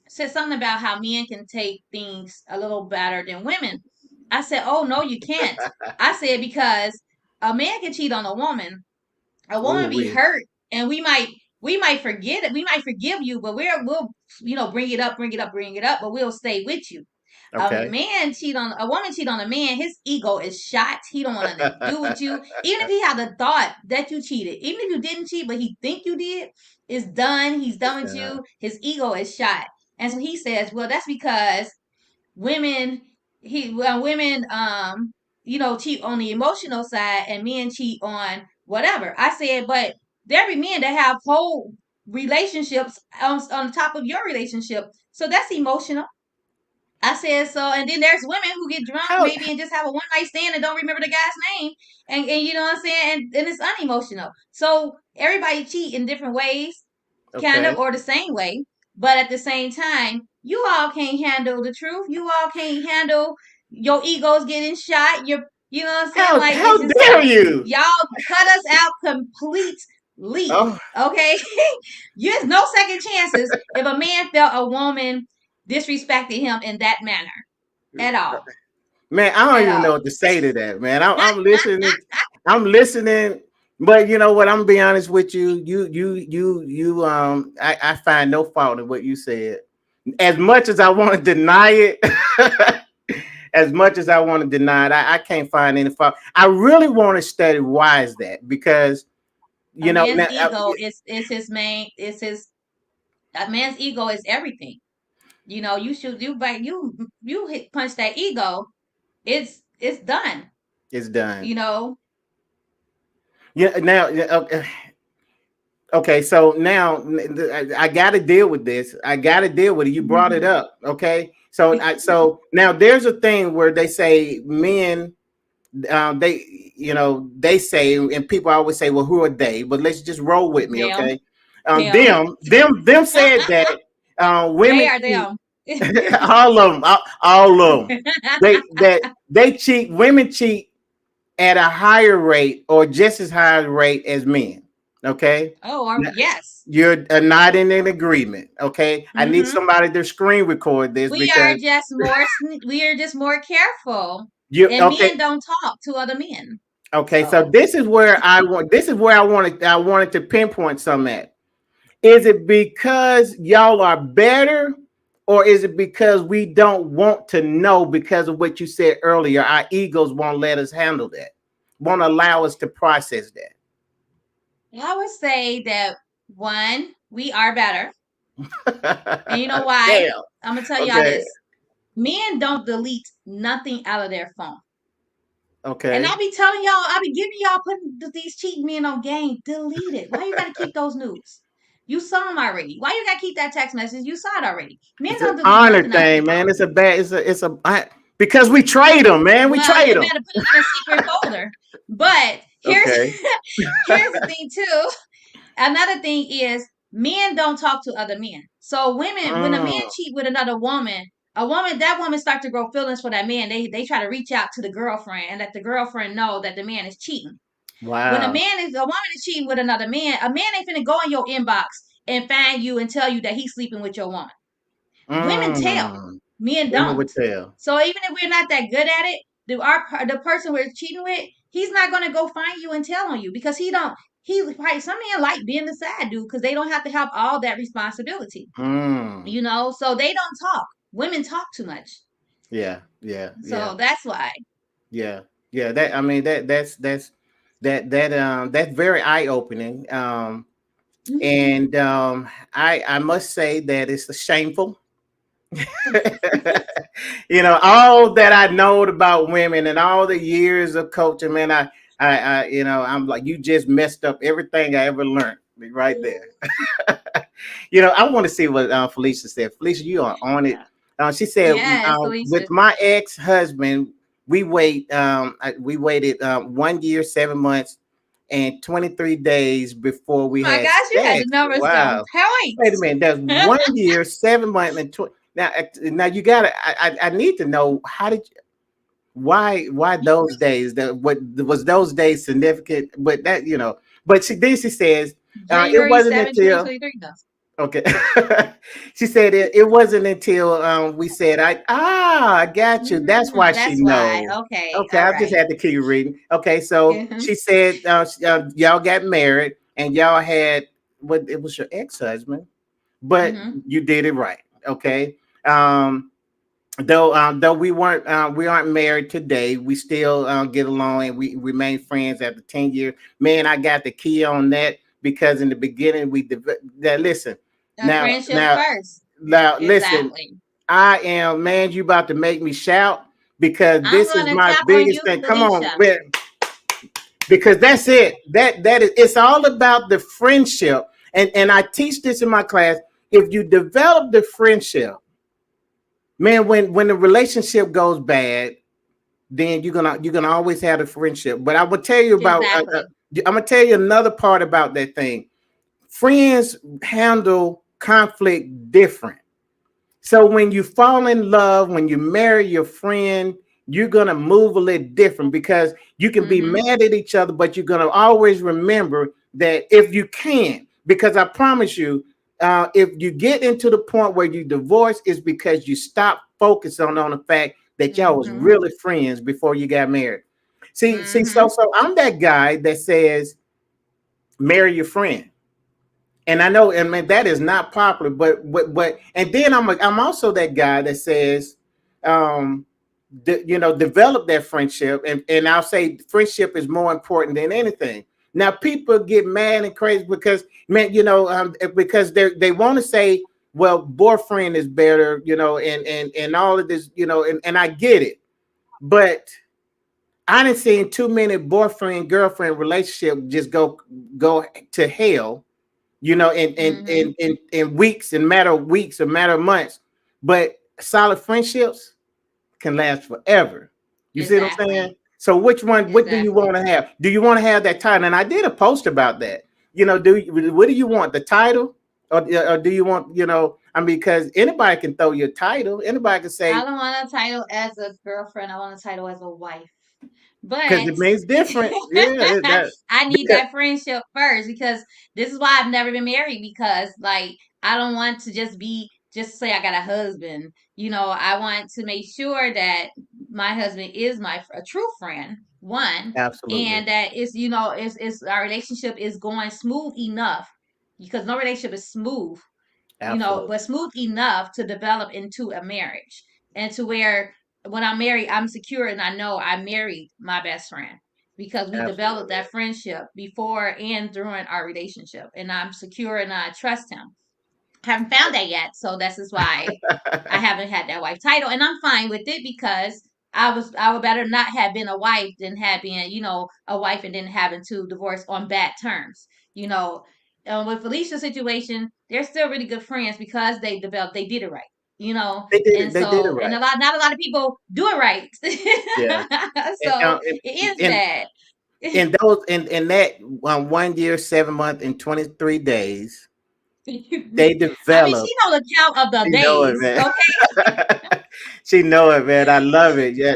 said something about how men can take things a little better than women. I said, "Oh no, you can't." I said because a man can cheat on a Ooh woman be wee. hurt, and we might forget it. We might forgive you, but we'll bring it up, bring it up, but we'll stay with you. Okay. A woman cheat on a man, his ego is shot. He don't want nothing to do with you. Even if he had the thought that you cheated, even if you didn't cheat, but he think you did, it's done. He's It's done with done. you. His ego is shot. And so he says, well, that's because women women cheat on the emotional side and men cheat on whatever. I said, but there be men that have whole relationships on top of your relationship. So that's emotional. I said so, and then there's women who get drunk How? maybe and just have a one night stand and don't remember the guy's name, and you know what I'm saying, and it's unemotional. So everybody cheat in different ways, kind Okay. of, or the same way, but at the same time, you all can't handle the truth. You all can't handle your egos getting shot. You know what I'm saying? Like How it's just dare you? y'all cut us out completely. Oh, Okay, there's no second chances if a man felt a woman disrespected him in that manner at all. man, I don't At even know all. what to say to that, man. I'm listening. I'm listening. But you know what? I'm gonna be honest with you. I find no fault in what you said. As much as I want to deny it, as much as I want to deny it, I can't find any fault. I really want to study why is that because A you know man's now, ego is his main is his a man's ego is everything. You know, you should you bite you hit punch that ego, it's done. it's done. You know. Yeah. Now, okay. Okay, so now I got to deal with this. I got to deal with it. You brought it up. Okay, so now there's a thing where they say men, they they say, and people always say, well, who are they? But let's just roll with me, Them, okay? them. Them said that They women are cheat. them. All of them, all of them. They cheat. Women cheat at a higher rate or just as high a rate as men. Okay. Oh, Now, yes. you're not in an agreement. Okay. I need Mm-hmm. somebody to screen record this We are because just we are just more careful, you and okay. men don't talk to other men. Okay. So So this is where I wanted to pinpoint some at. Is it because y'all are better? Or is it because we don't want to know because of what you said earlier? Our egos won't let us handle that, won't allow us to process I would say that one, we are better. And you know that. why? Damn. I'm gonna tell y'all Okay. this. Men don't delete nothing out of their phone. And I Okay. be telling y'all, I be giving y'all putting these cheating men on game. Delete it. Why you gotta keep those nudes? You saw them already. Why you gotta keep that text message? You saw it already. Men It's an don't delete honor nothing out their thing, man. phone. It's a bad. Because we trade them, man. We Well, trade you them. better put it in a secret folder. But here's Okay. here's the thing too. Another thing is men don't talk to other men. So women, when a man Mm, cheat with another woman, that woman start to grow feelings for that man. They try to reach out to the girlfriend and let the girlfriend know that the man is cheating. When wow. a woman is cheating with another man, a man ain't finna go in your inbox and find you and tell you that he's sleeping with your woman. Women tell, Mm. men Women don't. would tell. So even if we're not that good at it, the person we're cheating with, he's not gonna go find you and tell on you because he don't. He right. Some men like being the side dude because they don't have to have all that responsibility. Mm. You know, so they don't talk. Women talk too much, Yeah. Yeah. Yeah. so that's why. Yeah. Yeah. That I mean that's very eye opening. And I must say that it's shameful. All that I know about women and all the years of coaching, man, I'm like, you just messed up everything I ever learned right there. I want to see what Felicia said. Felicia, you are on it. She said, Yes, Alicia. with my ex-husband, we waited 1 year, 7 months, and 23 days before we Oh my had gosh, you had the sex. numbers on Wow. Wait a point. minute. That's 1 year, 7 months, and now you gotta. I need to know why those days that what was those days significant? But but she says it January wasn't 7, until 2023. No. okay. She said it wasn't until we said I got you. That's why she That's why. knows. Okay, Okay, all I just right. had to keep reading. Okay, so Mhm. she said y'all got married and y'all had what it was your ex-husband, but Mhm. you did it right. Okay. Though we aren't married today, we still get along and we remain friends after 10 years. Man, I got the key on that because in the beginning that listen now Friendship now first. listen. Exactly. I am, man, you about to make me shout because I'm this is gonna my clap on biggest you, thing. Come on, Felicia. man, because that's it. That is it's all about the friendship. And I teach this in my class. If you develop the friendship, man, when the relationship goes bad, then you're gonna always have a friendship. But I will tell you about. Exactly. I'm gonna tell you another part about that thing. Friends handle conflict different. So when you fall in love, when you marry your friend, you're gonna move a little different because you can be Mm-hmm. mad at each other, but you're gonna always remember that if you can, because I promise you, if you get into the point where you divorce, it's because you stop focusing on the fact that y'all was Mm-hmm. really friends before you got married. See, so Mm-hmm. so I'm that guy that says marry your friend. And I know, and man, that is not popular, but and then I'm also that guy that says, um, develop that friendship, and I'll say friendship is more important than anything. Now, people get mad and crazy because man, because they want to say, well, boyfriend is better, and all of this, and I get it, but I done seen too many boyfriend girlfriend relationship just go to hell, Mm-hmm. in weeks, and matter of weeks, or matter of months. But solid friendships can last forever. You see what I'm saying? Exactly. So which one? What do you Exactly. want to have? Do you want to have that title? And I did a post about that. What do you want? The title, or do you want? I mean, because anybody can throw your title. Anybody can I say don't want a title as a girlfriend. I want a title as a wife. because But it means different. Yeah, that I need because that friendship first because this is why I've never been married because like I don't want to just say I got a husband. I want to make sure that my husband is a true friend, one, absolutely, and that it's our relationship is going smooth enough because no relationship is smooth, absolutely, but smooth enough to develop into a marriage and to where when I'm married, I'm secure and I know I married my best friend because we developed absolutely. that friendship before and during our relationship. And I'm secure and I trust him. Haven't found that yet. So this is why I haven't had that wife title. And I'm fine with it because I would better not have been a wife than have been, a wife and then having to divorce on bad terms. You know, with Felicia's situation, they're still really good friends because they did it right. And They did it so, and right. not a lot of people do it right. Yeah. And, So it is and bad. in those in that 1 year, 7 months, and 23 days, they I mean, she developed. know the count of the She know it, days, man. She know it, man. I love it. Yeah,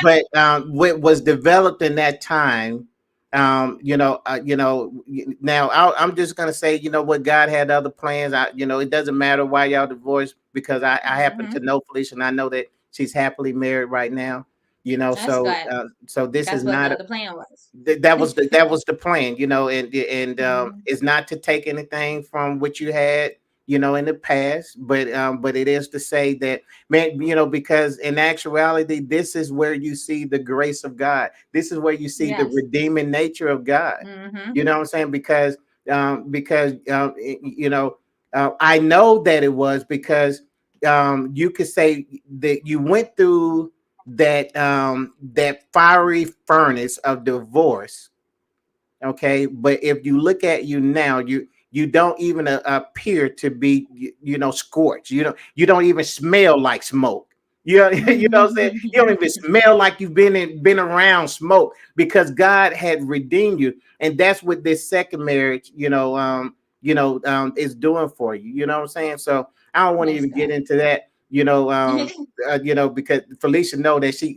But what was developed in that time, now I'm just gonna say, what, God had other plans. It doesn't matter why y'all divorced because I happen to okay? know Felicia, and I know that she's happily married right now. That's So good. this is That's what not the plan was. that was the plan, and Mhm. it's not to take anything from what you had, in the past, but it is to say that, man, because in actuality, this is where you see the grace of God. This is where you see the Yes. redeeming nature of God. Mhm. You know what I'm saying? Because I know that it was because you could say that you went through that fiery furnace of divorce. Okay, but if you look at you now, you don't even appear to be scorched. You don't even smell like smoke. You know what I'm saying? You don't even smell like you've been around smoke because God had redeemed you, and that's what this second marriage, is doing for you. You know what I'm saying? So I don't want to Yes, even get God. into that. Because Felicia know that she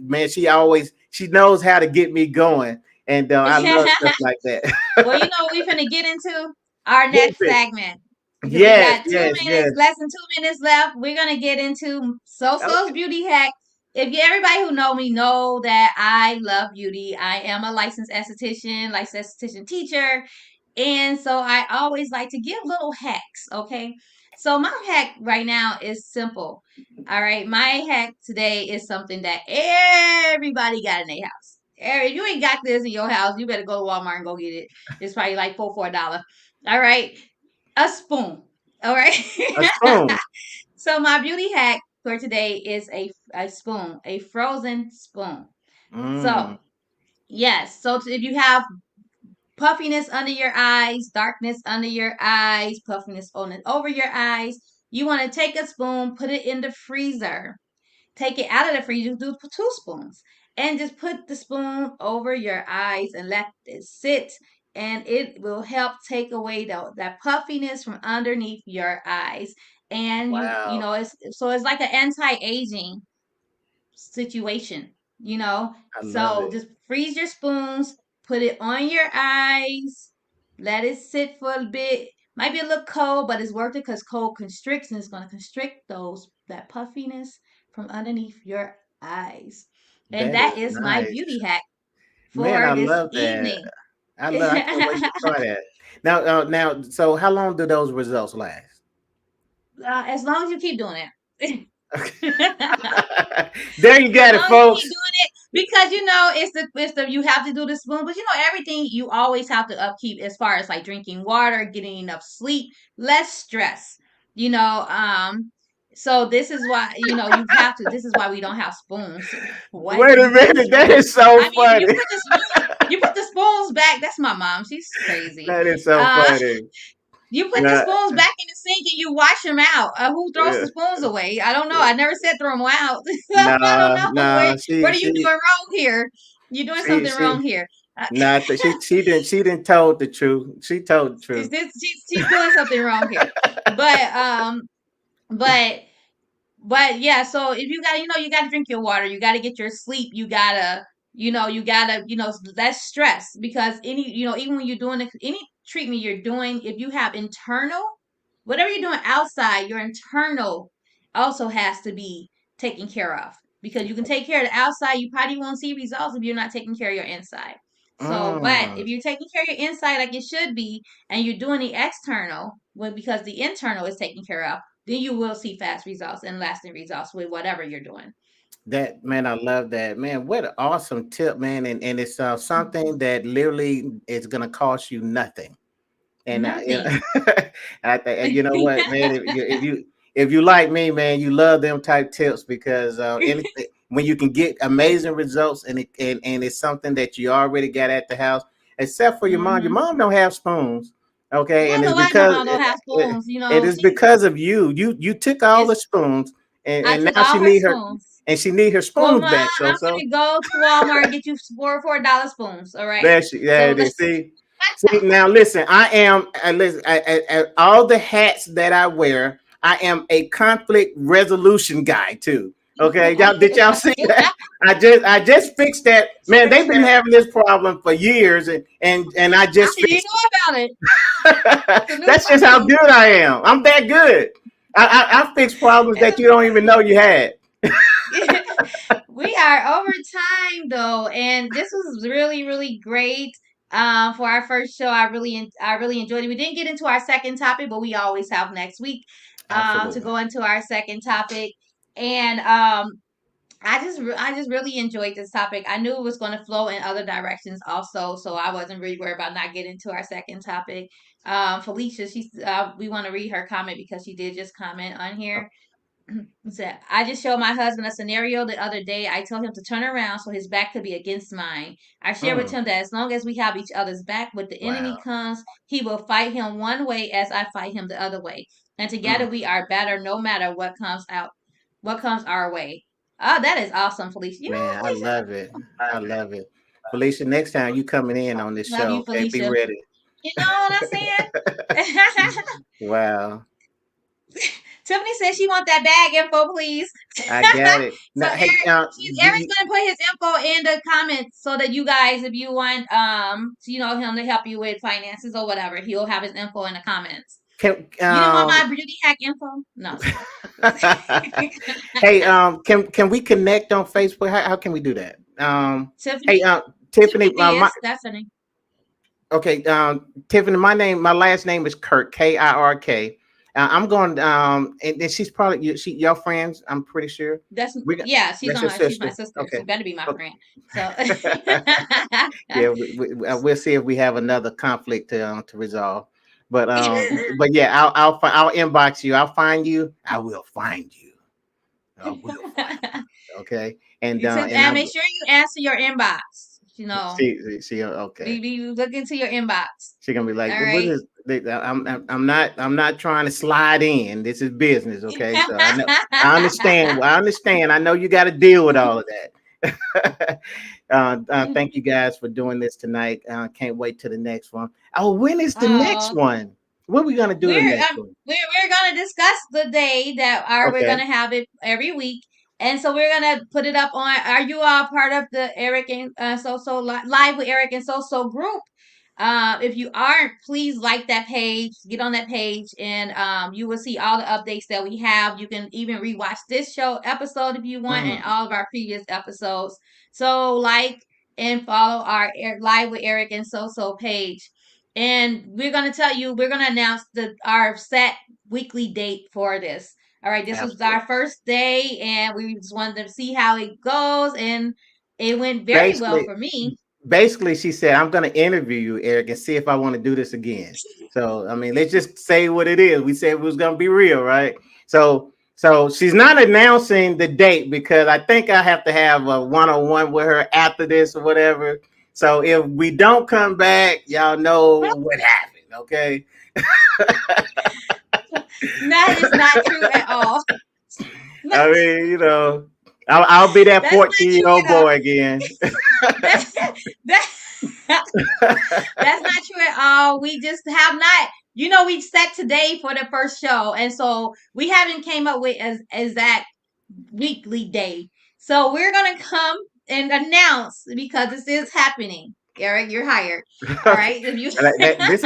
knows how to get me going, and I love stuff like that. Well, we finna get into our What is next it? segment because we Yes, got yes, yes. less than 2 minutes left. We're gonna get into SoSo's Okay. beauty hack. If everybody who know me know that I love beauty, I am a licensed esthetician teacher, and so I always like to give little hacks. Okay, so my hack right now is simple. All right, my hack today is something that everybody got in their house. If you ain't got this in your house, you better go to Walmart and go get it. It's probably like for a dollar. All right, a spoon. All right. A spoon. So my beauty hack for today is a spoon, a frozen spoon. Mm. So yes, so if you have puffiness under your eyes, darkness under your eyes, puffiness on and over your eyes, you want to take a spoon, put it in the freezer. take it out of the freezer, do 2 spoons, and just put the spoon over your eyes and let it sit, and it will help take away that puffiness from underneath your eyes. And you Wow. know, it's like an anti-aging situation, I love So it. just freeze your spoons, put it on your eyes, let it sit for a bit. Might be a little cold, but it's worth it because cold constricts and it's going to constrict that puffiness from underneath your eyes. And That is that is my nice. beauty hack Man, for I this love that. evening. I can't wait to try that. Now, so how long do those results last? As long as you keep doing it. There you As got it, long as you keep folks. doing it, because it's the you have to do the spoon, but everything you always have to upkeep as far as like drinking water, getting enough sleep, less stress. You know, so this is why you have to. This is why we don't have spoons. What Wait a you need minute, that spoons? is so I mean, funny. you put the spoons back. That's my mom. She's crazy. That is so Uh, funny. you put the Nah, spoons back in the sink and you wash them out. Who throws yeah. the spoons away? I don't know. I never said throw them out. I don't Nah, know. nah. What are you doing wrong here? You're doing something She, wrong here. Uh, nah. She didn't told the truth. She told the truth. she's doing something wrong here. But but But yeah, so if you got, you got to drink your water, you got to get your sleep, you gotta, less stress because even when you're doing any treatment you're doing, if you have internal, whatever you're doing outside, your internal also has to be taken care of because you can take care of the outside, you probably won't see results if you're not taking care of your inside. So, but Mm, if you're taking care of your inside like it should be, and you're doing the external, well, because the internal is taken care of, then you will see fast results and lasting results with whatever you're doing. that man, I love that man. What an awesome tip, man! And it's something that literally is gonna cost you nothing. And Nothing. you know what, man, if you like me, man, you love them type tips because anything when you can get amazing results and it's something that you already got at the house, except for your mom. Your Hmm. mom don't have spoons, I okay, don't and know it's why my because mom don't have spoons. it is because of you. You took all the It's spoons I and took now all her spoons. she need her Well, spoons Ma, back. I'm So gonna go to Walmart and get you $4 spoons. All right. there So it is. let's. See, now listen, I am listen, all the hats that I wear. I am a conflict resolution guy too. Okay, y'all, did y'all see that? I just fixed that. Man, they've been having this problem for years, and I How just did you fixed know about it? it. It's a new That's just how problem. good I am. I'm that good. I fix problems It's that you don't even know you had. a We are over time though, and this was really, really great. For our first show, I really enjoyed it. We didn't get into our second topic, but we always have next week to Absolutely, go into our second topic. And I just really enjoyed this topic. I knew it was going to flow in other directions also, so I wasn't really worried about not getting to our second topic. Felicia, we want to read her comment because she did just comment on here. Said, I just showed my husband a scenario the other day. I told him to turn around so his back could be against mine. I shared with mm, him that as long as we have each other's back, when the wow, enemy comes, he will fight him one way as I fight him the other way. And together mm, we are better no matter what comes our way. Oh, that is awesome, Felicia. man, I love it. I love it. Felicia, next time you coming in on this Love show, you, okay? Be Felicia. ready. You know what I'm saying? Wow, Tiffany says she want that bag info, please. I got it. So Now, hey, do Eric's you gonna put his info in the comments so that you guys, if you want, him to help you with finances or whatever, he'll have his info in the comments. can You didn't want my beauty hack info? No, hey, can we connect on Facebook? How can we do that? Hey, Tiffany. Tiffany, Tiffany did my Stephanie. okay, Tiffany, my last name is Kirk, Kirk. I'm going, and she's probably your friends. I'm pretty sure. That's We got Yeah. That's your She's my sister. sister. She Okay. better be my Okay. friend. So Yeah, we'll see if we have another conflict to resolve. But yeah, I'll inbox you. I'll find you. I will find you. I will find you. Okay, and And I make sure you answer your inbox. she okay. Be look into your inbox. She gonna be like, All what right. is? I'm not trying to slide in. This is business, okay? So I know, I understand. I understand. I know you got to deal with all of that. Thank you guys for doing this tonight. Can't wait to the next one. Oh, when is the next Oh, one? When we gonna do the we're next one? we're gonna discuss the day that are we're Okay. gonna have it every week, and so we're gonna put it up on. Are you all part of the Eric and Live with Eric and SoSo group? If you aren't, please like that page, get on that page, and you will see all the updates that we have. You can even rewatch this show episode if you want, and Mm. all of our previous episodes. So like and follow our Live with Eric and SoSo page. And we're gonna tell you, we're gonna announce our set weekly date for this. All right, this was our Absolutely. first day, and we just wanted to see how it goes, and it went very well Basically, for me. basically, she said, "I'm going to interview you, Eric, and see if I want to do this again." So, I mean, let's just say what it is. We said it was going to be real, right? So she's not announcing the date because I think I have to have a one-on-one with her after this or whatever. So if we don't come back, y'all know what happened, okay? That is not true at all. I That's mean, I'll be that not 14-year-old true old at all. boy again. That, that, that's not true at all. We just have not. We set today for the first show, and so we haven't came up with as that weekly day. So we're gonna come and announce because this is happening. Eric, you're hired. All Okay. right. If you This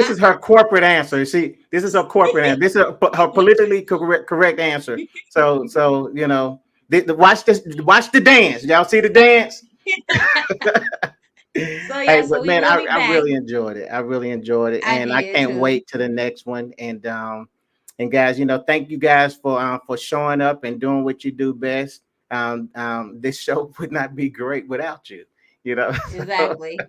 is her corporate answer. See, this is her corporate answer. This is her politically correct answer. So watch the dance. Y'all see the dance? so Hey, yeah, so but we man, will I, be I back. really enjoyed it. I really enjoyed it, I and I did can't too. wait to the next one. And guys, thank you guys for showing up and doing what you do best. This show would not be great without you. So, Exactly.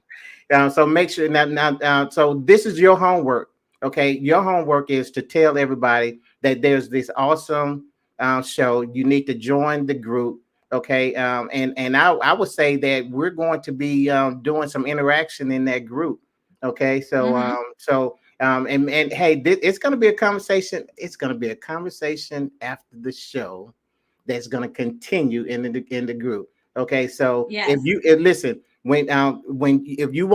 so make sure now. So this is your homework. Okay, your homework is to tell everybody that there's this awesome show. You need to join the group. Okay, and I would say that we're going to be doing some interaction in that group. Okay, Mm-hmm. and hey, it's going to be a conversation. It's going to be a conversation after the show that's going to continue in the group. Okay, so if Yes. you listen, when if you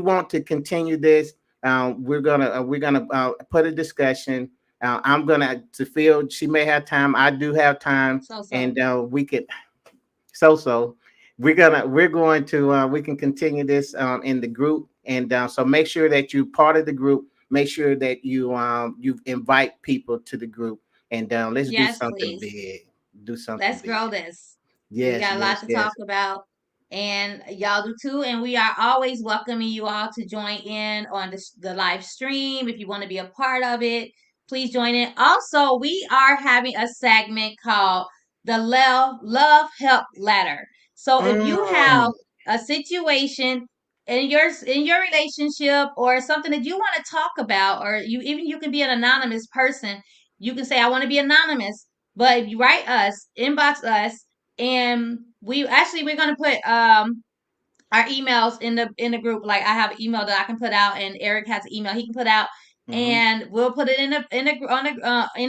want to continue this, we're gonna put a discussion. I'm gonna to feel she may have time. I do have time, So. and we could so we're going to we can continue this in the group, and so make sure that you're part of the group. Make sure that you invite people to the group, and let's do Yes, something please. big. Do something Let's big. grow this. We Yes, got a lot yes, to yes. talk about, and y'all do too. And we are always welcoming you all to join in on the live stream. If you want to be a part of it, please join in. Also, we are having a segment called the Love Help Ladder. So if you have Mm, a situation in your relationship or something that you want to talk about, or you can be an anonymous person. You can say, I want to be anonymous, but if you write us, inbox us, and we're gonna put our emails in the group. Like I have an email that I can put out, and Eric has an email he can put out, mhm. and we'll put it in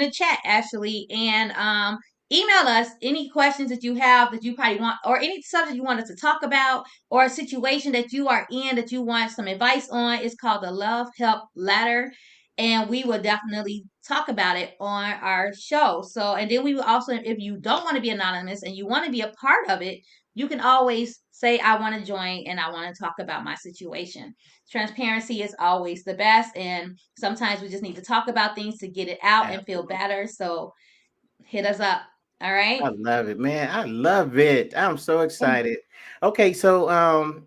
a chat actually, and email us any questions that you have that you probably want, or any subject you want us to talk about, or a situation that you are in that you want some advice on. It's called the Love Help Ladder, and we will definitely talk about it on our show. So, and then we will also, if you don't want to be anonymous and you want to be a part of it, you can always say, I want to join and I want to talk about my situation. Transparency is always the best. And sometimes we just need to talk about things to get it out and feel Absolutely. better. So hit us up. All right. I love it, man. I love it. I'm so excited. Okay, so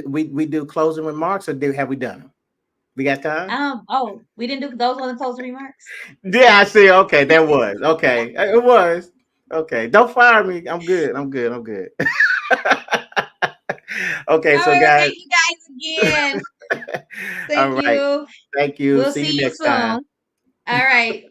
we do closing remarks, or do have we done them? We got time? Oh, we didn't do those on the closing remarks. Yeah, I see. Okay, that was okay. It was okay. Don't fire me. I'm good. I'm good. I'm good. Okay, All so right. Well, guys. thank you guys again. All Thank right. you. Thank you. We'll See see you you next time. soon. All right.